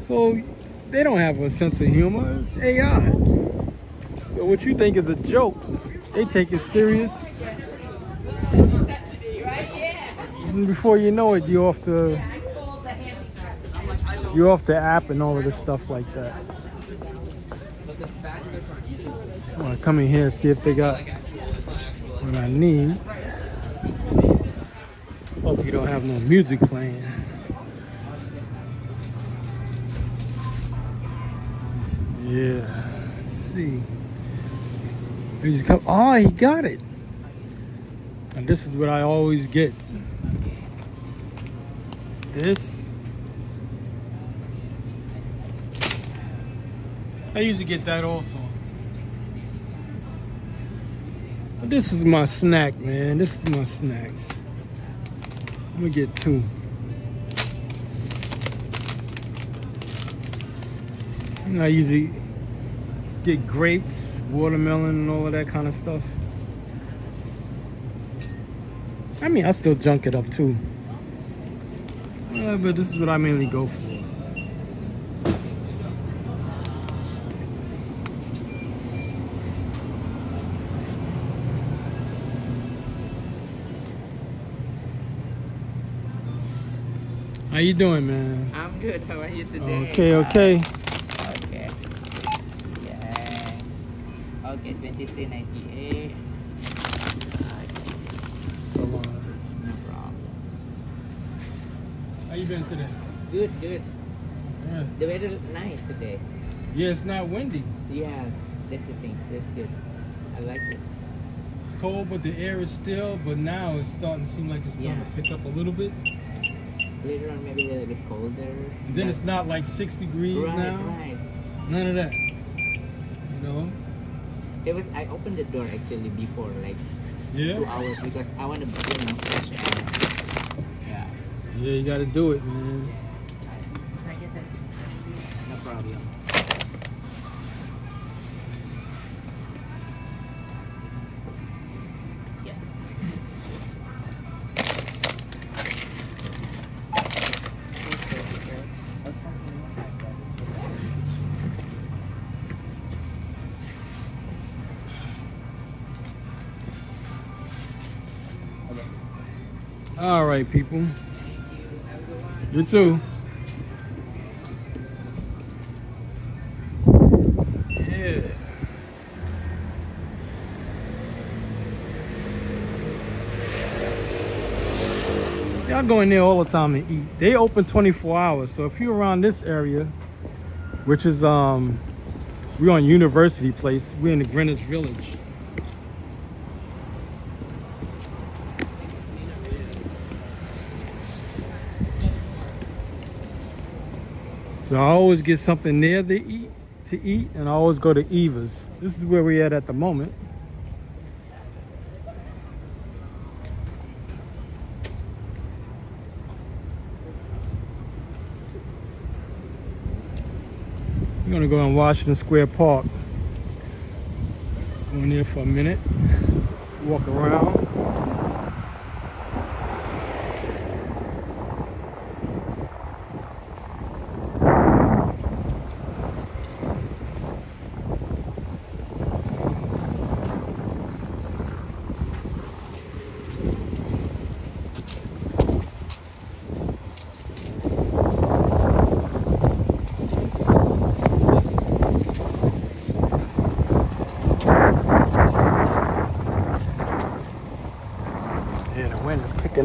A: So they don't have a sense of humor. It's AI. So what you think is a joke, they take it serious. And before you know it, you're off the app and all of this stuff like that. I want to come in here and see if they got what I need. Hope you don't have no music playing. Yeah, let's see. He just come. Oh, he got it. And this is what I always get. This. I usually get that also. But this is my snack, man. This is my snack. I'm gonna get 2. And I usually get grapes, watermelon, and all of that kind of stuff. I mean, I still junk it up too. But this is what I mainly go for. How you doing, man?
F: I'm good. How are you today?
A: Okay.
F: Okay. Yes. Okay, 23.98.
A: Hold on.
F: No problem.
A: How you been today?
F: Good.
A: Yeah.
F: The weather nice today.
A: Yeah, it's not windy.
F: Yeah, that's the thing. That's good. I like it.
A: It's cold, but the air is still. But now it's starting to seem like it's starting to pick up a little bit.
F: Later on, maybe a little bit colder.
A: And then it's not like 6 degrees now.
F: Right.
A: None of that. You know?
F: I opened the door actually before, like
A: Yeah.
F: 2 hours, because I want to, fresh air. Yeah.
A: Yeah, you got to do it, man.
F: Can I get that? No problem. Yeah.
A: All right, people. You too. Yeah. Y'all go in there all the time to eat. They open 24 hours. So if you're around this area, which is we're on University Place. We're in the Greenwich Village. So I always get something there to eat, and I always go to Eva's. This is where we're at the moment. We're gonna go in Washington Square Park. Go in there for a minute, walk around.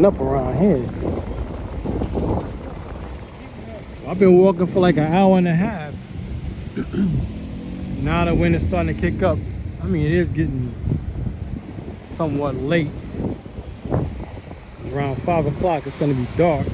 A: Up around here. I've been walking for like an hour and a half. Now the wind is starting to kick up. I mean, it is getting somewhat late. Around 5 o'clock, it's going to be dark.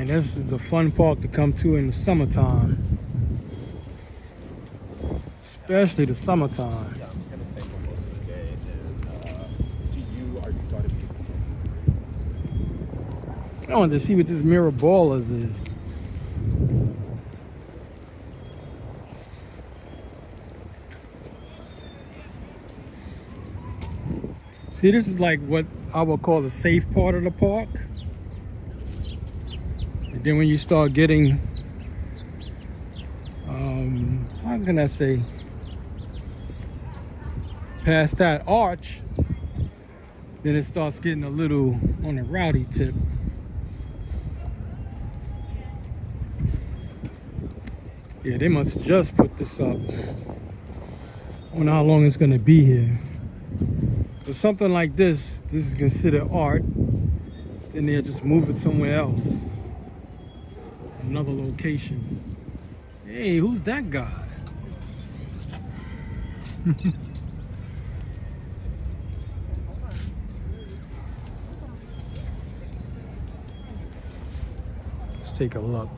A: And this is a fun park to come to in the summertime. Especially the summertime.
B: Yeah, I'm gonna stay for most of the day. And do you are you thought of
A: I wanted to see what this mirror ballers is. See, this is like what I would call the safe part of the park. And then when you start getting, how can I say, past that arch, then it starts getting a little on the rowdy tip. Yeah, they must just put this up. I wonder how long it's gonna be here. But something like this is considered art. Then they'll just move it somewhere else. Another location. Hey, who's that guy? Let's take a look.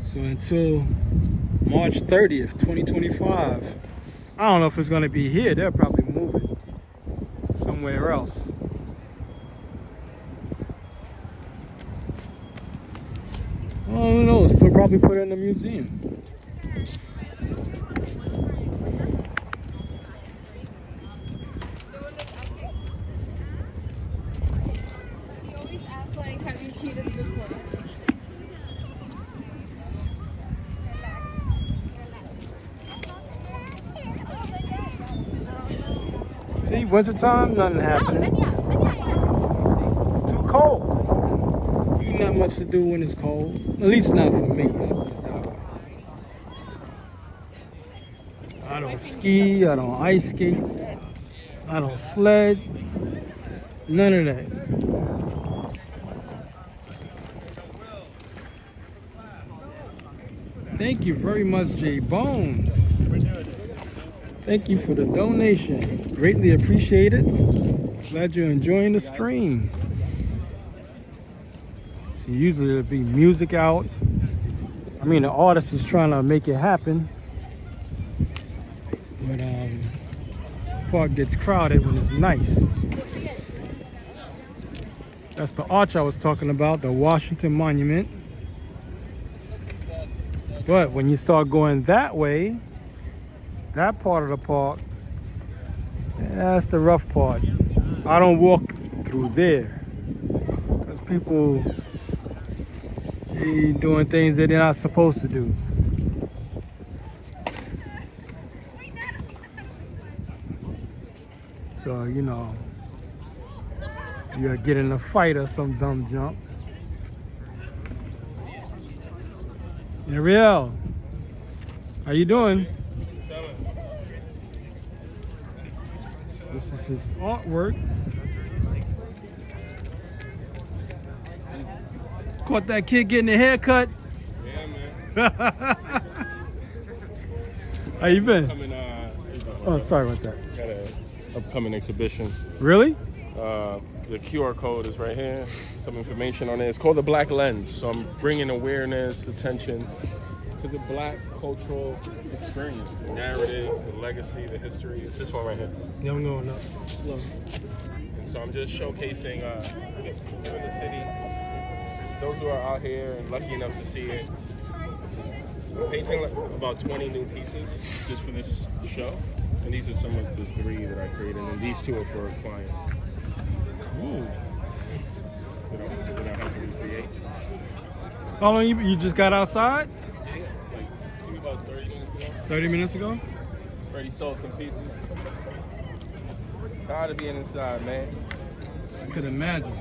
A: So until March 30th, 2025, I don't know if it's going to be here. They'll probably move it somewhere else. Oh, who knows? We'll probably put it in the museum.
C: He always asks, like, have you cheated before?
A: See, wintertime, nothing happening. It's too cold. You not much to do when it's cold. At least not for me. I don't ski, I don't ice skate, I don't sled, none of that. Thank you very much, J Bones. Thank you for the donation. Greatly appreciate it. Glad you're enjoying the stream. So usually there'll be music out. I mean, the artist is trying to make it happen. But the park gets crowded when it's nice. That's the arch I was talking about, the Washington Monument. But when you start going that way, that part of the park, that's the rough part. I don't walk through there because people they doing things that they're not supposed to do. So, you know, you'll get in a fight or some dumb jump. Ariel, how you doing? This is his artwork. Caught that kid getting a haircut.
G: Yeah, man.
A: How you been?
G: Coming,
A: Oh, sorry about that.
G: got an upcoming exhibition.
A: Really?
G: The QR code is right here. Some information on it. It's called the Black Lens. So I'm bringing awareness, attention to the Black cultural experience, the narrative, the legacy, the history. It's this one right here.
A: Yeah, I'm going up. Slow.
G: And so I'm just showcasing here in the city, those who are out here and lucky enough to see it. I'm painting about 20 new pieces just for this show. And these are some of the 3 that I created. And these 2 are for a client.
A: Ooh.
G: That I had to recreate.
A: How long you just got outside?
G: Like maybe about 30 minutes ago.
A: 30 minutes ago?
G: Already sold some pieces. Tired of being inside, man.
A: I could imagine.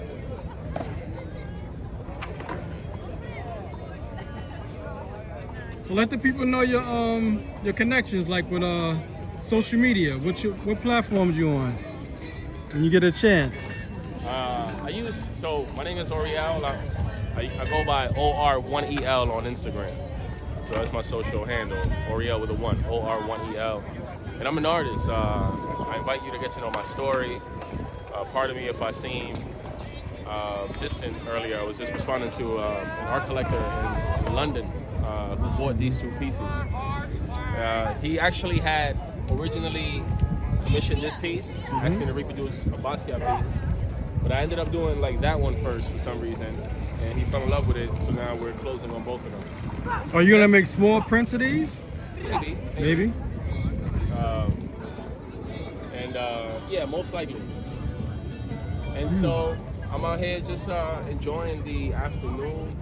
A: So let the people know your connections, like with social media. What platforms you on? When you get a chance.
G: So my name is Oriel. I go by OR1EL on Instagram. So that's my social handle, Oriel with a 1, OR1EL. And I'm an artist. I invite you to get to know my story. Pardon me if I seem distant earlier. I was just responding to an art collector in London who bought these 2 pieces. He actually had originally commissioned this piece, asked me to reproduce a Basquiat piece, but I ended up doing like that one first for some reason, and he fell in love with it, so now we're closing on both of them.
A: Are you gonna make small prints of these?
G: Maybe. Yeah, most likely. And so I'm out here just enjoying the afternoon.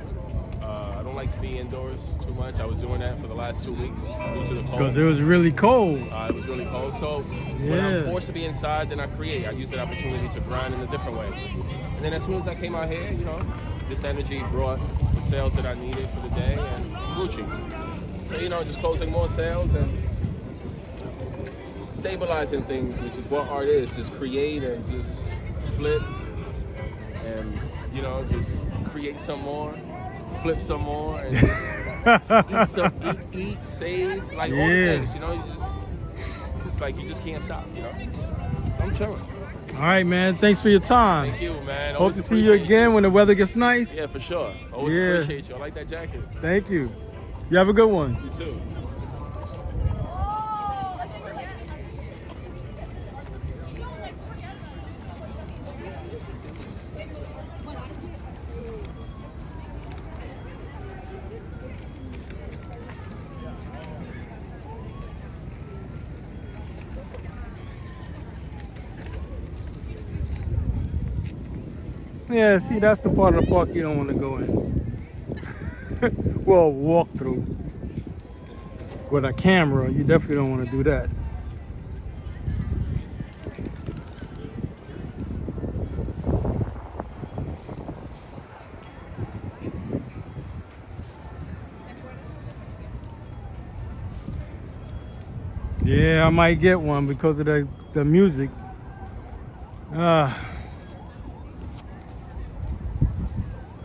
G: I don't like to be indoors too much. I was doing that for the last 2 weeks due to the cold.
A: Because it was really cold.
G: It was really cold. So when I'm forced to be inside, then I create. I use that opportunity to grind in a different way. And then as soon as I came out here, you know, this energy brought the sales that I needed for the day and Gucci. So, you know, just closing more sales and stabilizing things, which is what art is. Just create and just flip and, you know, just create some more, flip some more, and just eat, save, like all the things, you know, it's like you just can't stop, you know. I'm chilling.
A: All right, man. Thanks for your time.
G: Thank you, man.
A: Hope to see you again when the weather gets nice.
G: Yeah, for sure. Always appreciate you. I like that jacket.
A: Thank you. You have a good one.
G: You too.
A: Yeah, see, that's the part of the park you don't want to go in. Well, walk through. With a camera, you definitely don't want to do that. Yeah, I might get one because of the music.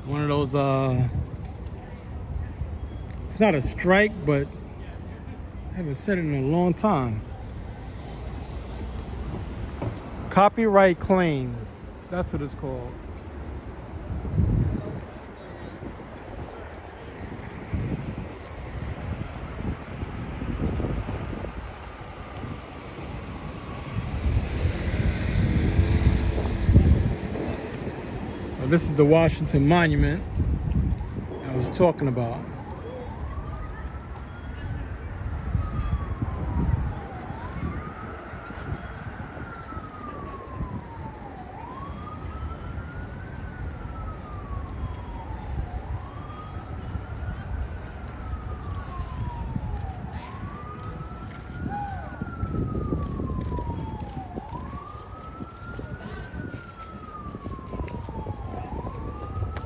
A: One of those, it's not a strike, but I haven't said it in a long time. Copyright claim, that's what it's called. This is the Washington Monument I was talking about.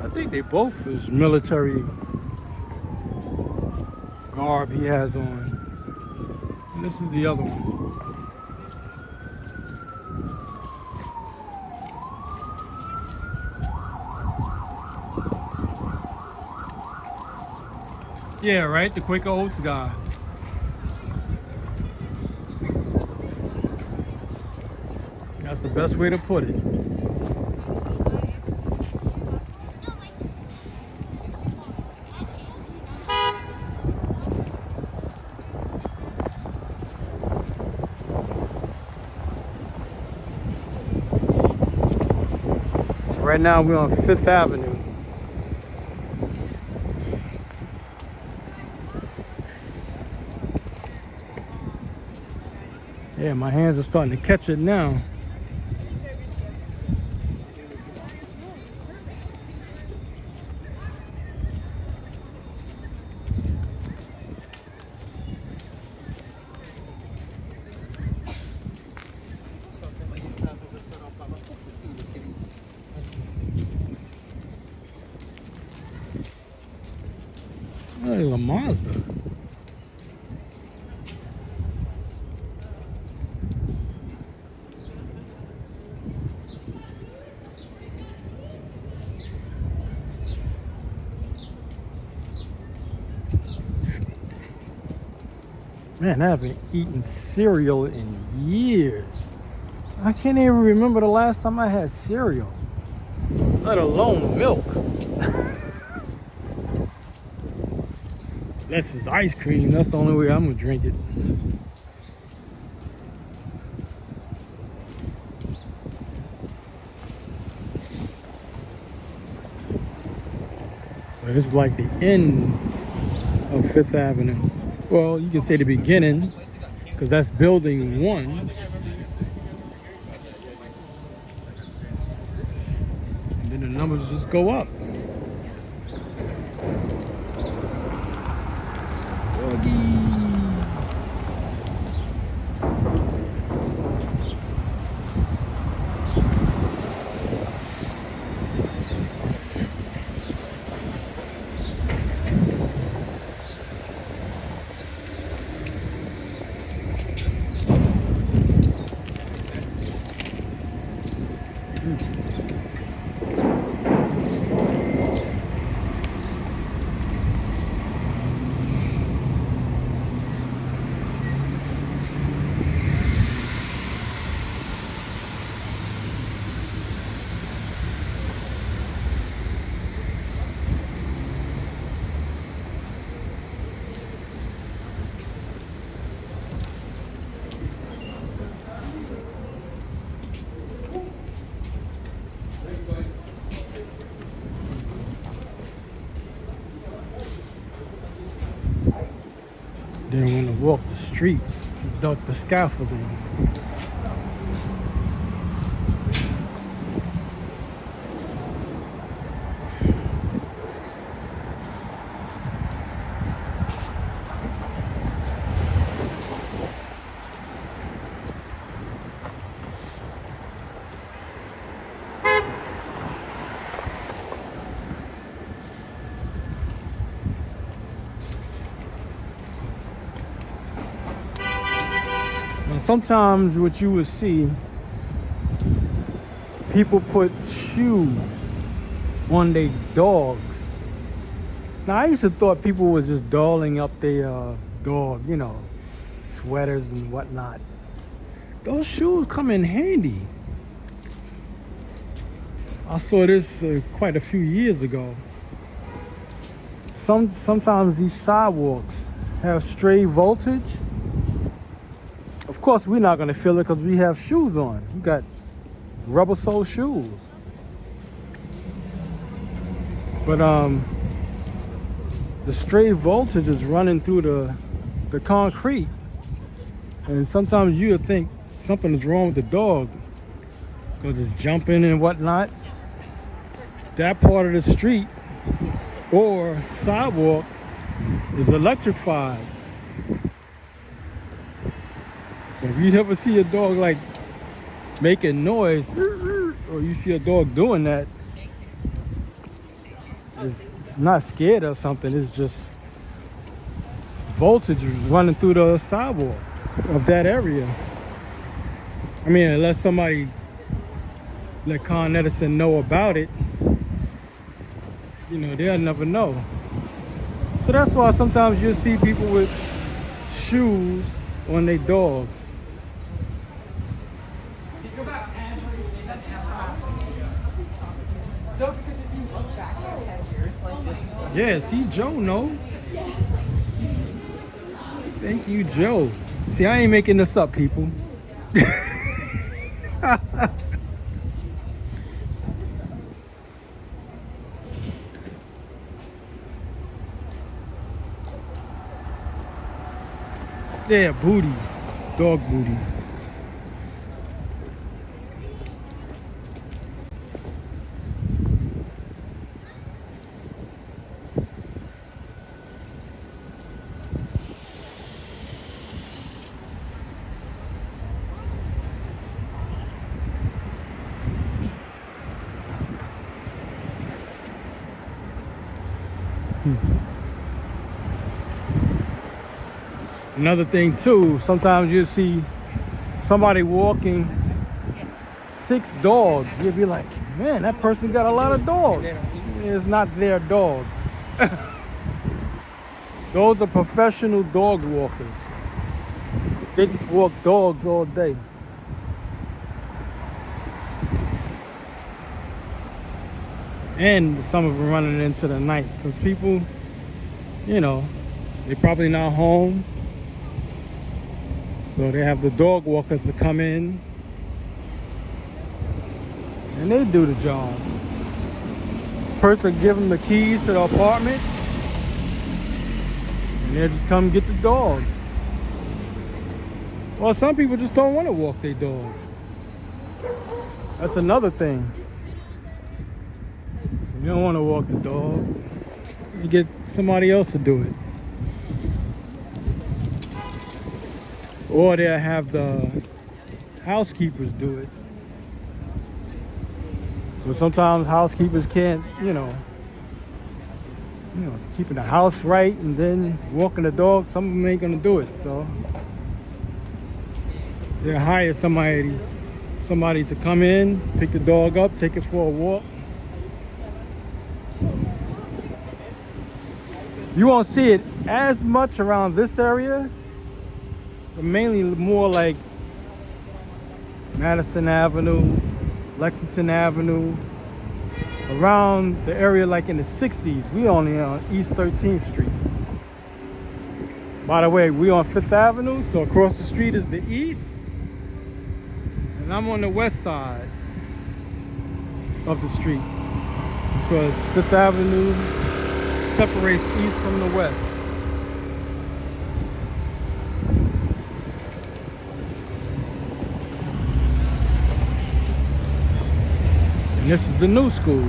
A: I think they both is military garb he has on. And this is the other one. Yeah, right? The Quaker Oats guy. That's the best way to put it. Right now we're on 5th Avenue. Yeah, my hands are starting to catch it now. Oh, there's a Mazda. Man, I haven't eaten cereal in years. I can't even remember the last time I had cereal, let alone milk. Unless it's ice cream, that's the only way I'm gonna drink it. But this is like the end of Fifth Avenue. Well, you can say the beginning, because that's building 1. And then the numbers just go up. Then when I walk the street, duck the scaffolding. Sometimes what you would see, people put shoes on their dogs. Now I used to thought people was just dolling up their dog, you know, sweaters and whatnot. Those shoes come in handy. I saw this quite a few years ago. Sometimes these sidewalks have stray voltage. Of course, we're not going to feel it because we have shoes on. We got rubber sole shoes. But the stray voltage is running through the concrete. And sometimes you'll think something is wrong with the dog because it's jumping and whatnot. That part of the street or sidewalk is electrified. So if you ever see a dog like making noise, or you see a dog doing that, it's not scared or something, it's just voltage is running through the sidewalk of that area. I mean, unless somebody let Con Edison know about it, you know, they'll never know. So that's why sometimes you'll see people with shoes on their dogs. Yeah, see, Joe know. Thank you, Joe. See, I ain't making this up, people. Yeah, booties, dog booties. Another thing too, sometimes you'll see somebody walking 6 dogs. You'll be like, man, that person got a lot of dogs. It's not their dogs. Those are professional dog walkers. They just walk dogs all day. And some of them running into the night because people, you know, they're probably not home. So they have the dog walkers to come in and they do the job. Person give them the keys to the apartment and they just come get the dogs. Well, some people just don't want to walk their dogs. That's another thing. You don't want to walk the dog. You get somebody else to do it. Or they'll have the housekeepers do it. But sometimes housekeepers can't, keeping the house right and then walking the dog. Some of them ain't gonna do it, so they'll hire somebody to come in, pick the dog up, take it for a walk. You won't see it as much around this area, but mainly more like Madison Avenue, Lexington Avenue, around the area like in the 60s. We only on East 13th Street. By the way, we on 5th Avenue, so across the street is the east, and I'm on the west side of the street because 5th Avenue separates east from the west. And this is the new school.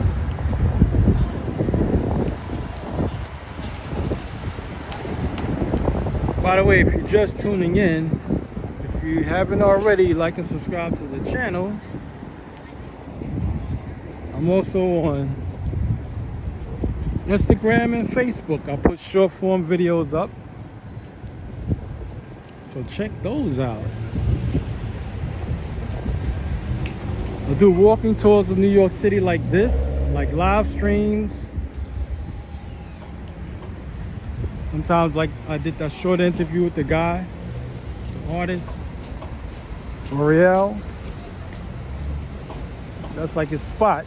A: By the way, if you're just tuning in, if you haven't already, like and subscribe to the channel. I'm also on Instagram and Facebook. I put short form videos up, so check those out. I do walking tours of New York City like this, like live streams. Sometimes like I did that short interview with the guy, the artist, L'Oreal. That's like his spot.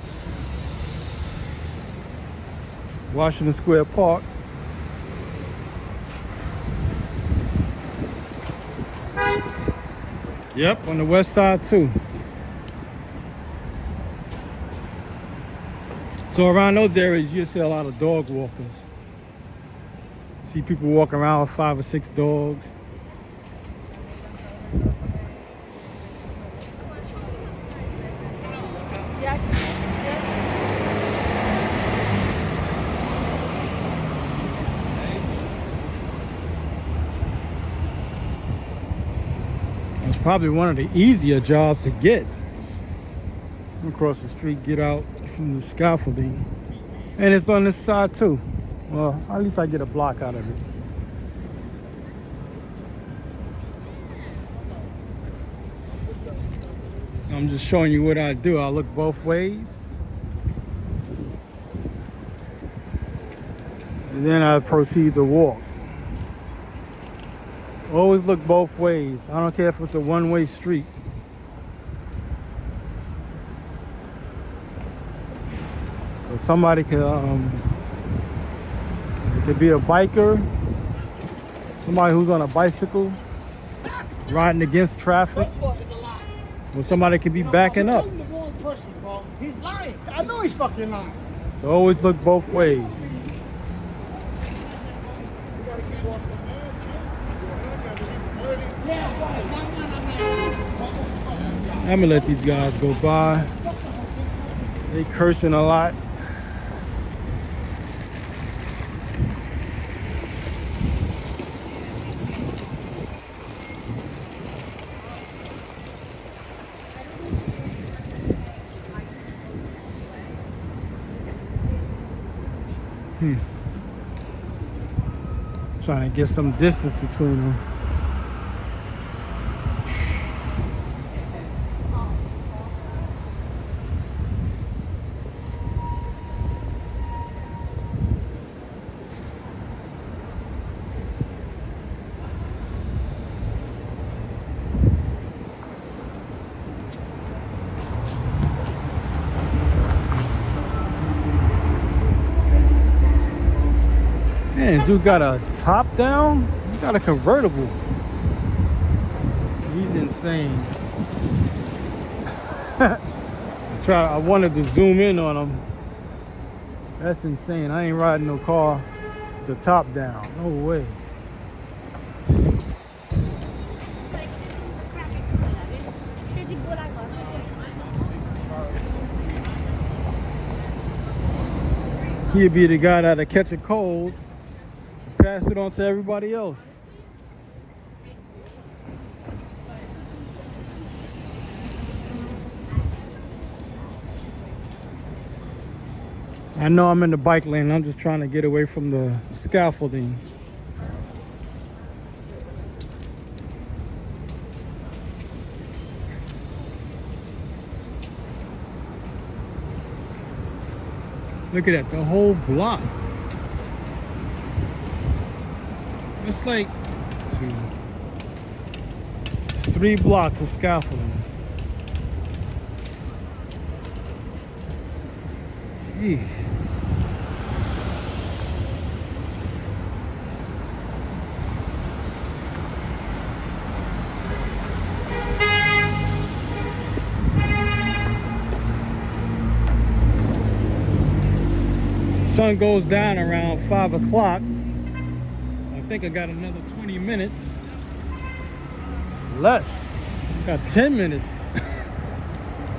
A: Washington Square Park. Yep, on the west side too. So around those areas, you see a lot of dog walkers. See people walking around with 5 or 6 dogs. It's probably one of the easier jobs to get. Across the street, get out from the scaffolding. And it's on this side too. Well, at least I get a block out of it. I'm just showing you what I do. I look both ways. And then I proceed to walk. Always look both ways. I don't care if it's a one-way street. So somebody could it could be a biker, somebody who's on a bicycle, riding against traffic, or somebody could be backing up.
F: He's lying. I know he's fucking lying.
A: So always look both ways. I'm gonna let these guys go by. They cursing a lot. Trying to get some distance between them. dude got a top down? He's got a convertible. He's insane. I wanted to zoom in on him. That's insane. I ain't riding no car with the top down. No way. He'd be the guy that'll catch a cold, pass it on to everybody else. I know I'm in the bike lane. I'm just trying to get away from the scaffolding. Look at that, the whole block. It's like 3 blocks of scaffolding. Jeez. Sun goes down around 5 o'clock. I think I got another 20 minutes. Less. Got 10 minutes.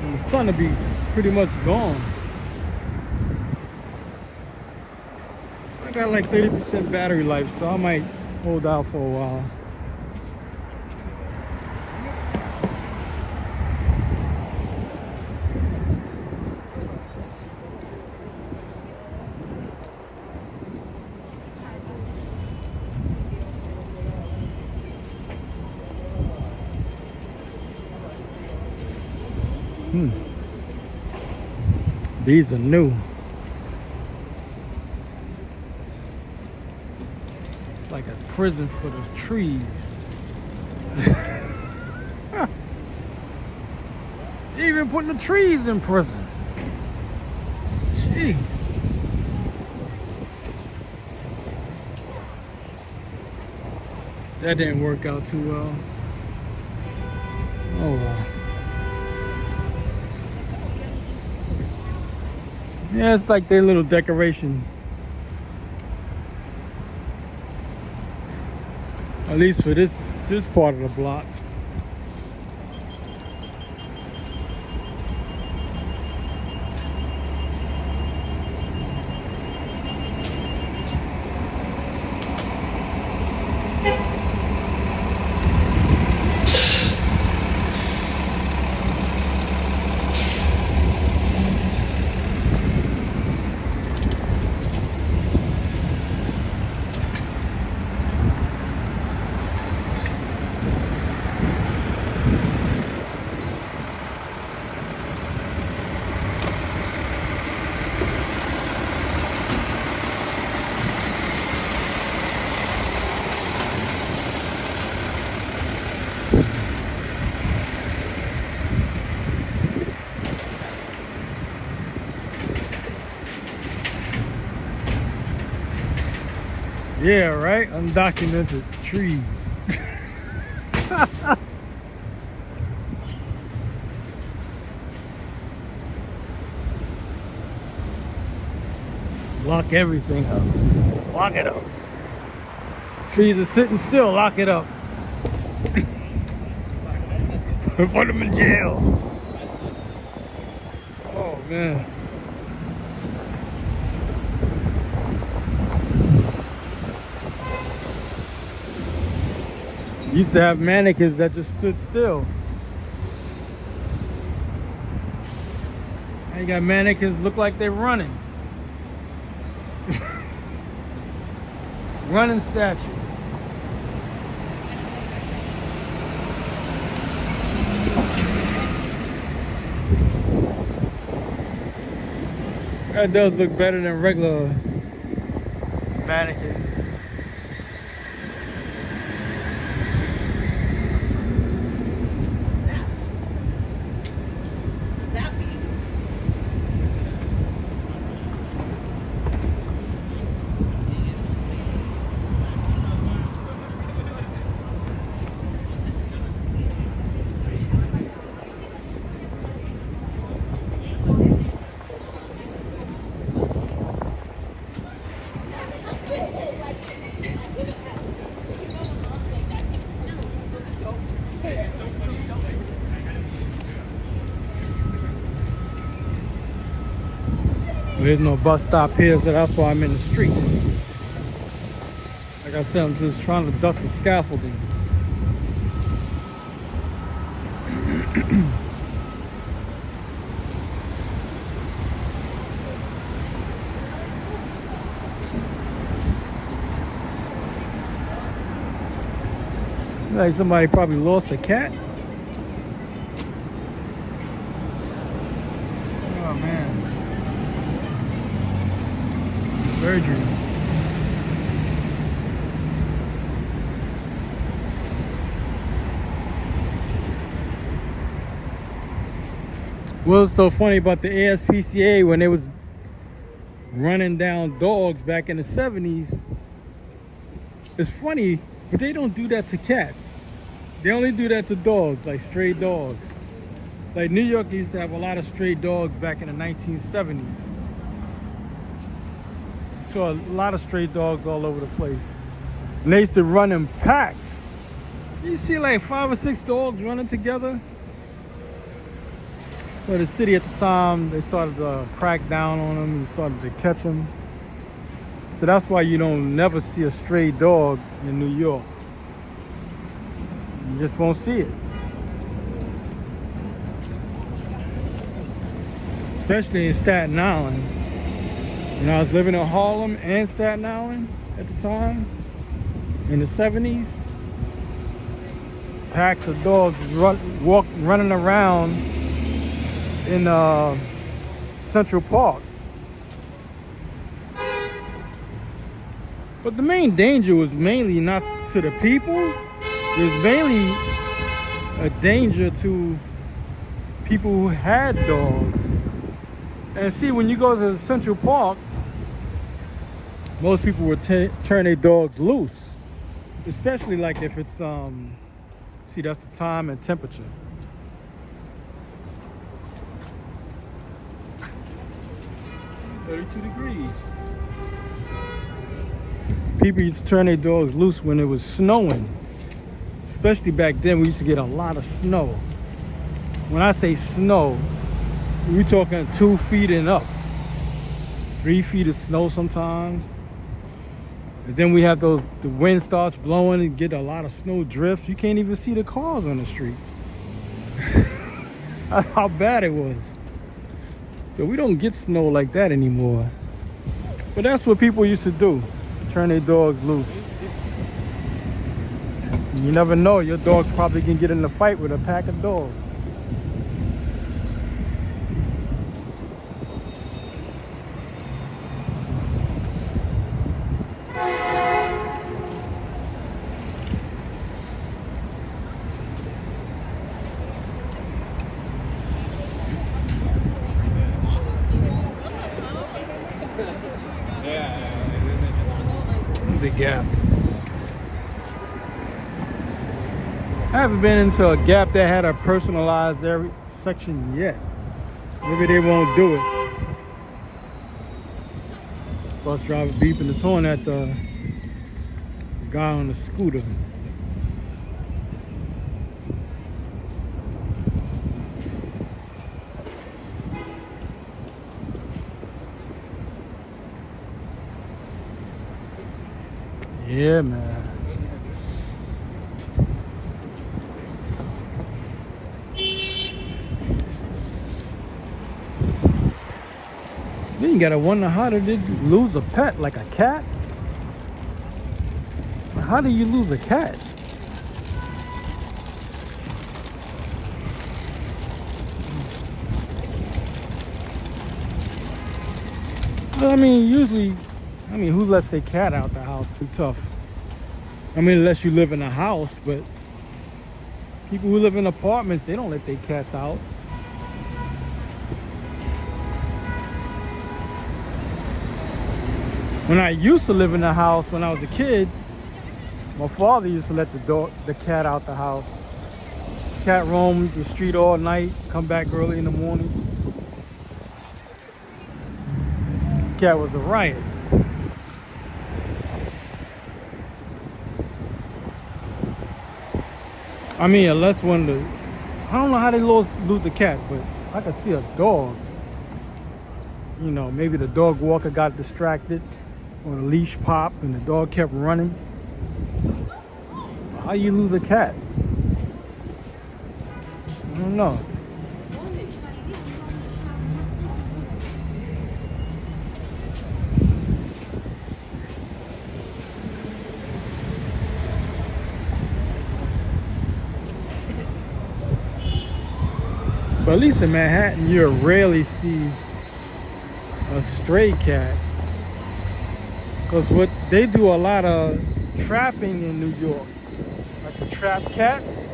A: And the sun will be pretty much gone. I got like 30% battery life, so I might hold out for a while. These are new. It's like a prison for the trees. Even putting the trees in prison. Jeez. That didn't work out too well. Oh well. Yeah, it's like their little decoration. At least for this part of the block. Yeah, right? Undocumented trees. Lock everything up. Lock it up. Trees are sitting still, lock it up. Put them in jail. Oh man. Used to have mannequins that just stood still. Now you got mannequins look like they're running. Running statues. That does look better than regular mannequins. there's no bus stop here, so that's why I'm in the street. Like I said, I'm just trying to duck the scaffolding. Like somebody probably lost a cat. Oh man. Surgery. What's so funny about the ASPCA when they was running down dogs back in the 70s? It's funny, but they don't do that to cats. They only do that to dogs, like stray dogs. Like New York used to have a lot of stray dogs back in the 1970s. Saw a lot of stray dogs all over the place. And they used to run in packs. You see like 5 or 6 dogs running together. So the city at the time, they started to crack down on them and started to catch them. So that's why you don't never see a stray dog in New York. You just won't see it. Especially in Staten Island. You know, I was living in Harlem and Staten Island at the time, in the 70s. Packs of dogs running around in Central Park. But the main danger was mainly not to the people. It was mainly a danger to people who had dogs. And see, when you go to Central Park, most people would turn their dogs loose. Especially like if it's, see, that's the time and temperature. "32 degrees. People used to turn their dogs loose when it was snowing. Especially back then, we used to get a lot of snow. When I say snow, we're talking 2 feet and up. 3 feet of snow sometimes. And then we have the wind starts blowing and get a lot of snow drifts. You can't even see the cars on the street. That's how bad it was. So we don't get snow like that anymore. But that's what people used to do. Turn their dogs loose. You never know, your dog probably can get in a fight with a pack of dogs. The Gap. I haven't been into a Gap that had a personalized every section yet. Maybe they won't do it. Bus driver beeping his horn at the guy on the scooter. Yeah, man. Then you gotta wonder, how did it lose a pet like a cat? How do you lose a cat? Well, I mean, usually, who lets their cat out the house? Too tough. I mean, unless you live in a house, but people who live in apartments, they don't let their cats out. When I used to live in a house when I was a kid, my father used to let the cat out the house. Cat roamed the street all night, come back early in the morning. Cat was a riot. I mean, unless I don't know how they lose a cat, but I could see a dog. you know, maybe the dog walker got distracted or the leash popped and the dog kept running. How you lose a cat? I don't know. But at least in Manhattan, you rarely see a stray cat. Because what they do a lot of trapping in New York. Like to trap cats.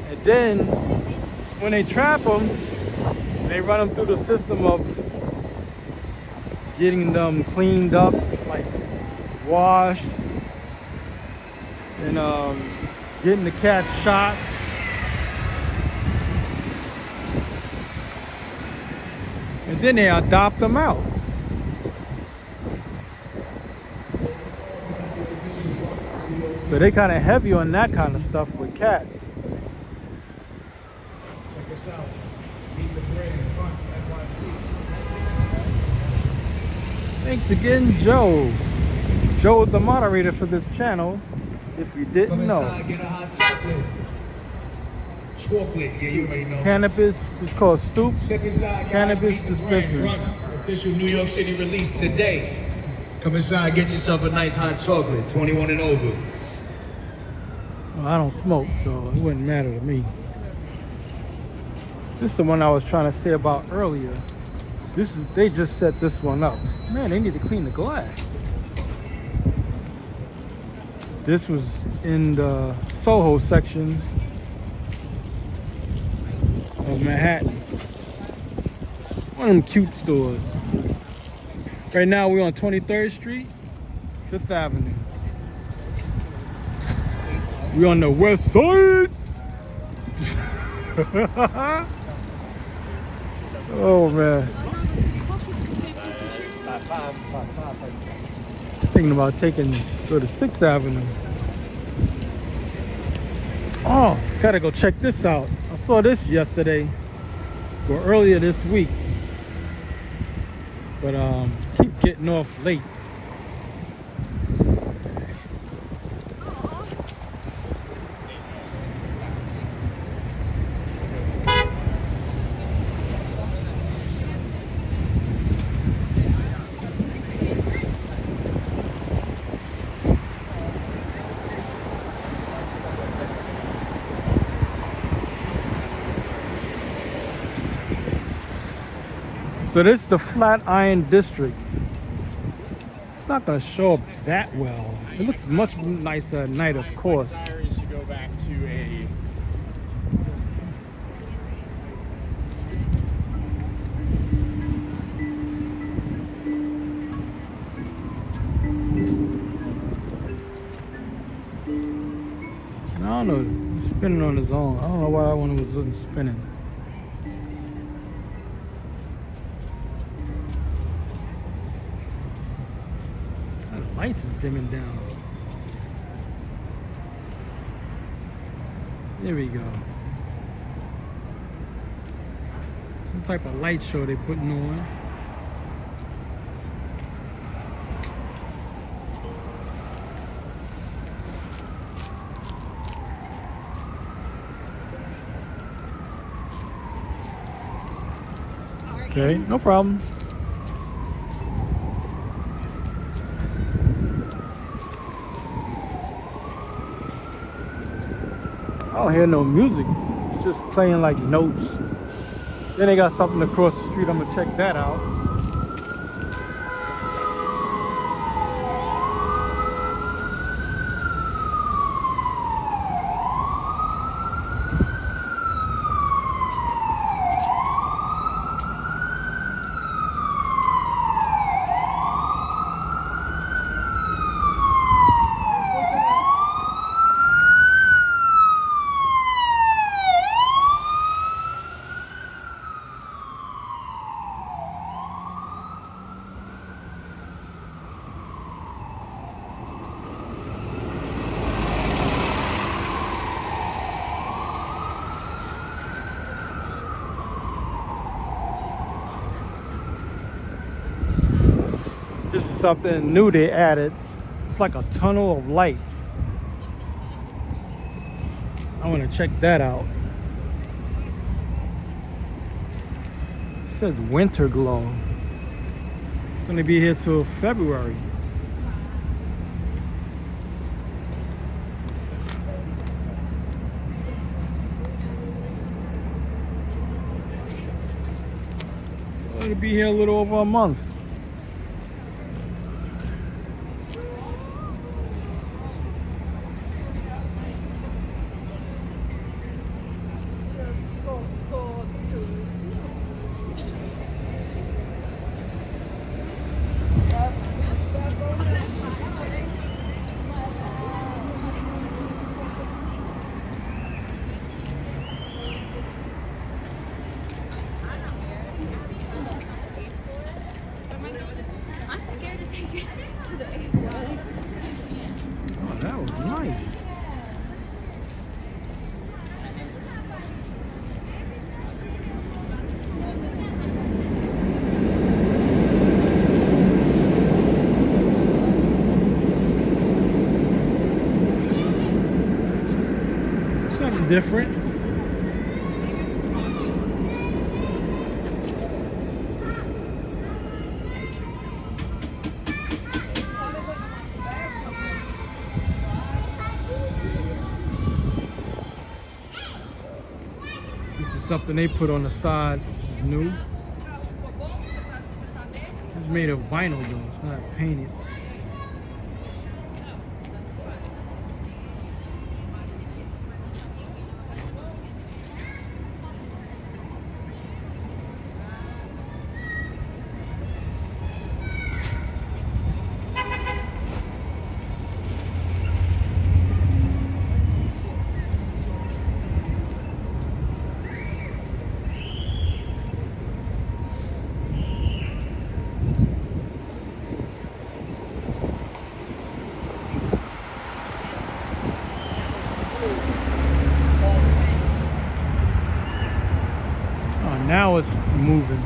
A: And then when they trap them, they run them through the system of getting them cleaned up, like washed, and getting the cats shots. And then they adopt them out. So they kind of heavy on that kind of stuff with cats.
F: Check us out. Meet the brand.
A: Thanks again, Joe. Joe is the moderator for this channel, if you didn't
F: Come
A: know.
F: inside, get a hot chocolate. Chocolate, yeah, you already know.
A: Cannabis is called Stoops.
F: Step inside, guys.
A: Cannabis
F: Meet the brand.
A: dispensary.
F: Runs. Official New York City release today. Come inside, get yourself a nice hot chocolate, 21 and over.
A: Well, I don't smoke, so it wouldn't matter to me. This is the one I was trying to say about earlier. They just set this one up. Man, they need to clean the glass. This was in the Soho section of Manhattan. One of them cute stores. Right now we're on 23rd Street, 5th Avenue. We're on the west side. Oh man. Thinking about go to 6th Avenue. Oh, gotta go check this out. I saw this yesterday, or earlier this week. But keep getting off late. So this is the Flatiron District. It's not gonna show up that well. It looks much nicer at night, of course.
G: Desires to go back to a
A: I don't know, he's spinning on his own. I don't know why that one wasn't spinning. The lights is dimming down. There we go. Some type of light show they putting on. Okay, no problem. I don't hear no music. It's just playing like notes. Then they got something across the street. I'm gonna check that out. something new they added. It's like a tunnel of lights. I want to check that out. It says winter glow. It's going to be here till February. It'll be here a little over a month.
C: I'm scared to take it to the 8th floor.
A: Oh, that was nice. Something different. This is something they put on the side. This is new. It's made of vinyl though, it's not painted. Oh, now it's moving.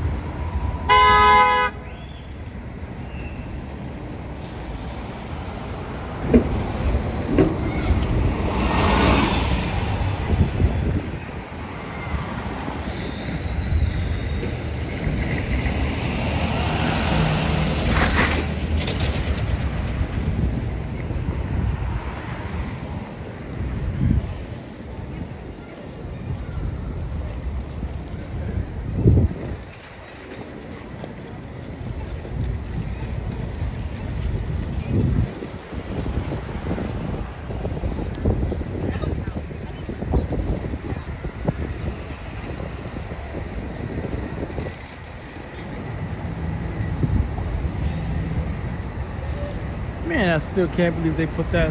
A: Man, I still can't believe they put that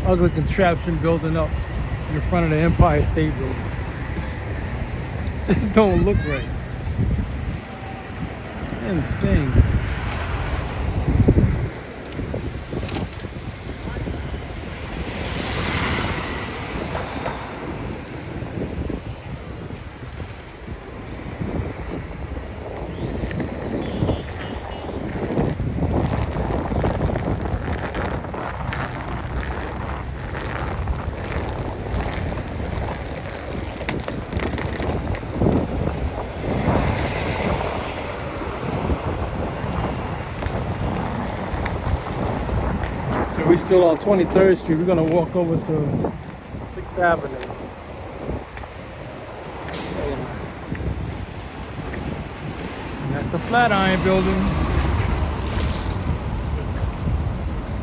A: ugly contraption building up in front of the Empire State Building. Just don't look right. Insane. We're still on 23rd Street. We're gonna walk over to 6th Avenue. And that's the Flatiron Building.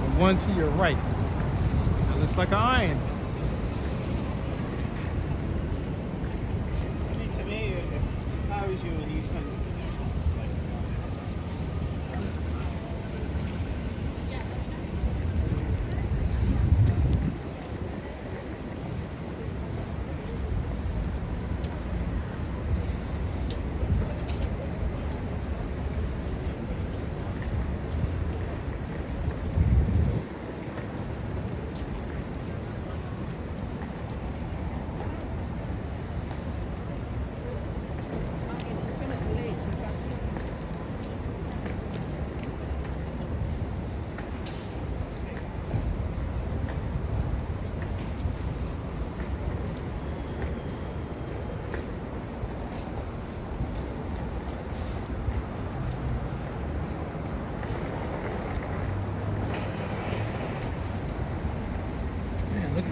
A: The one to your right. That looks like an iron.
B: I mean, to me, if I was you in these kinds of positions, like,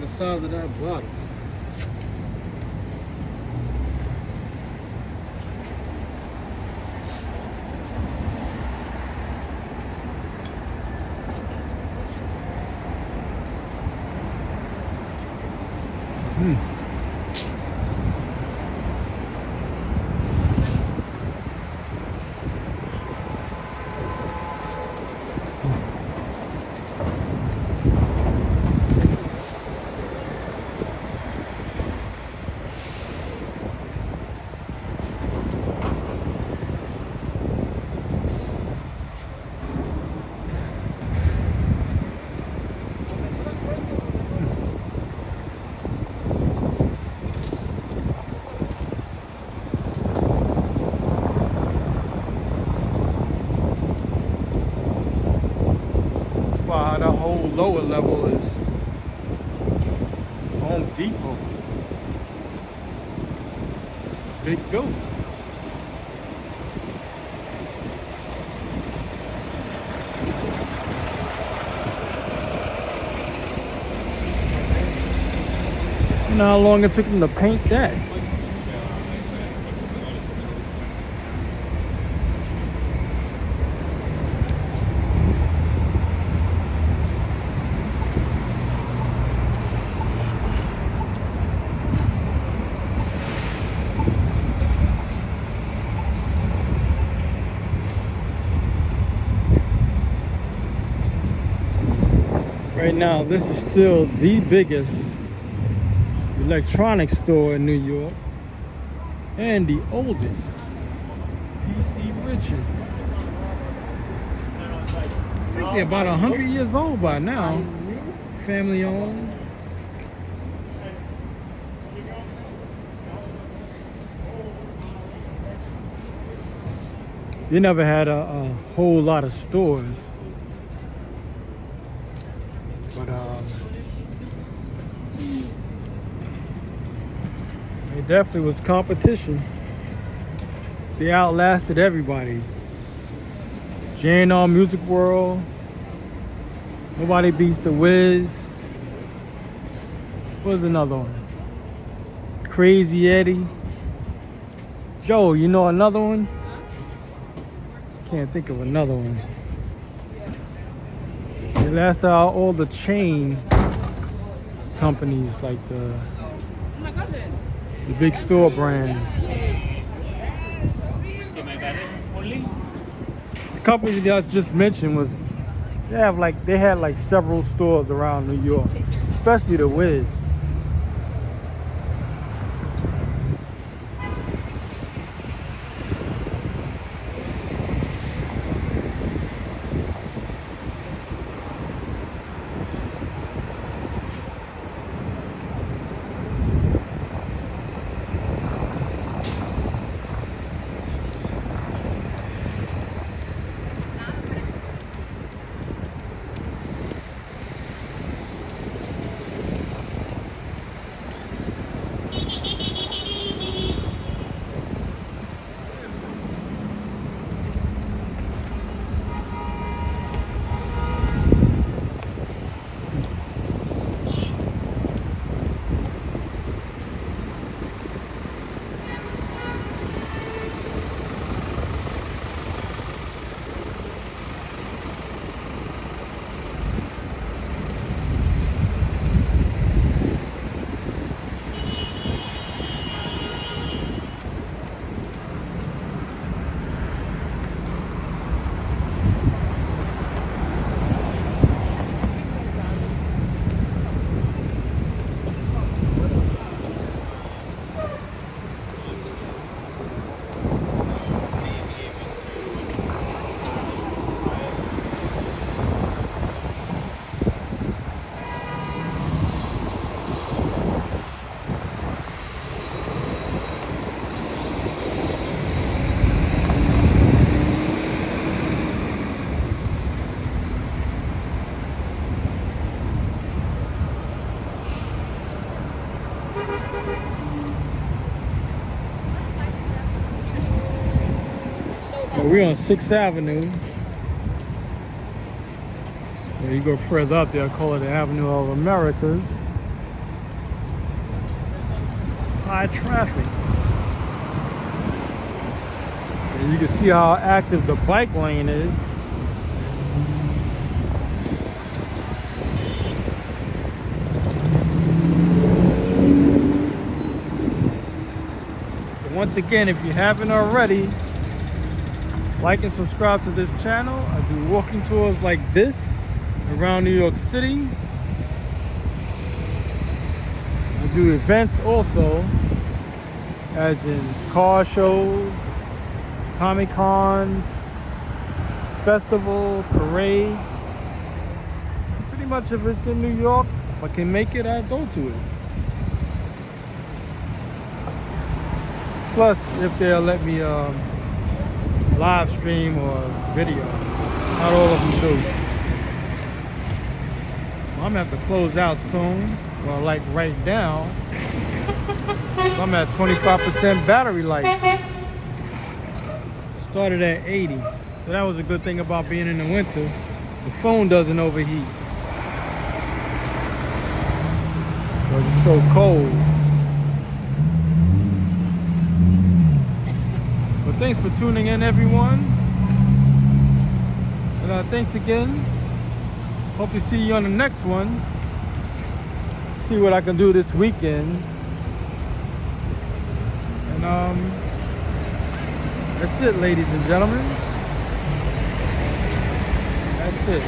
A: the size of that bottle. Wow, the whole lower level is Home Depot. Big building. You know how long it took them to paint that? Right now, this is still the biggest electronics store in New York and the oldest. PC Richards. I think they're about 100 years old by now. Family owned. They never had a whole lot of stores. But it definitely was competition. They outlasted everybody. J&R Music World. Nobody beats the Wiz. What was another one? Crazy Eddie. Joe, you know another one? Can't think of another one. They lasted out all the chain companies like the big store brands. The company that I just mentioned was they had like several stores around New York, especially the Wiz. We're on 6th Avenue. When you go further up there, I call it the Avenue of Americas. high traffic. And you can see how active the bike lane is. But once again, if you haven't already, like and subscribe to this channel. I do walking tours like this around New York City. I do events also, as in car shows, Comic Cons, festivals, parades. Pretty much if it's in New York, if I can make it, I go to it. Plus, if they'll let me live stream or video. Not all of them do. I'm gonna have to close out soon. Well, like right now, I'm at 25% battery life. Started at 80. So that was a good thing about being in the winter. The phone doesn't overheat. Because it's so cold. But thanks for tuning in, everyone. And thanks again. Hope to see you on the next one. See what I can do this weekend. And that's it, ladies and gentlemen. That's it.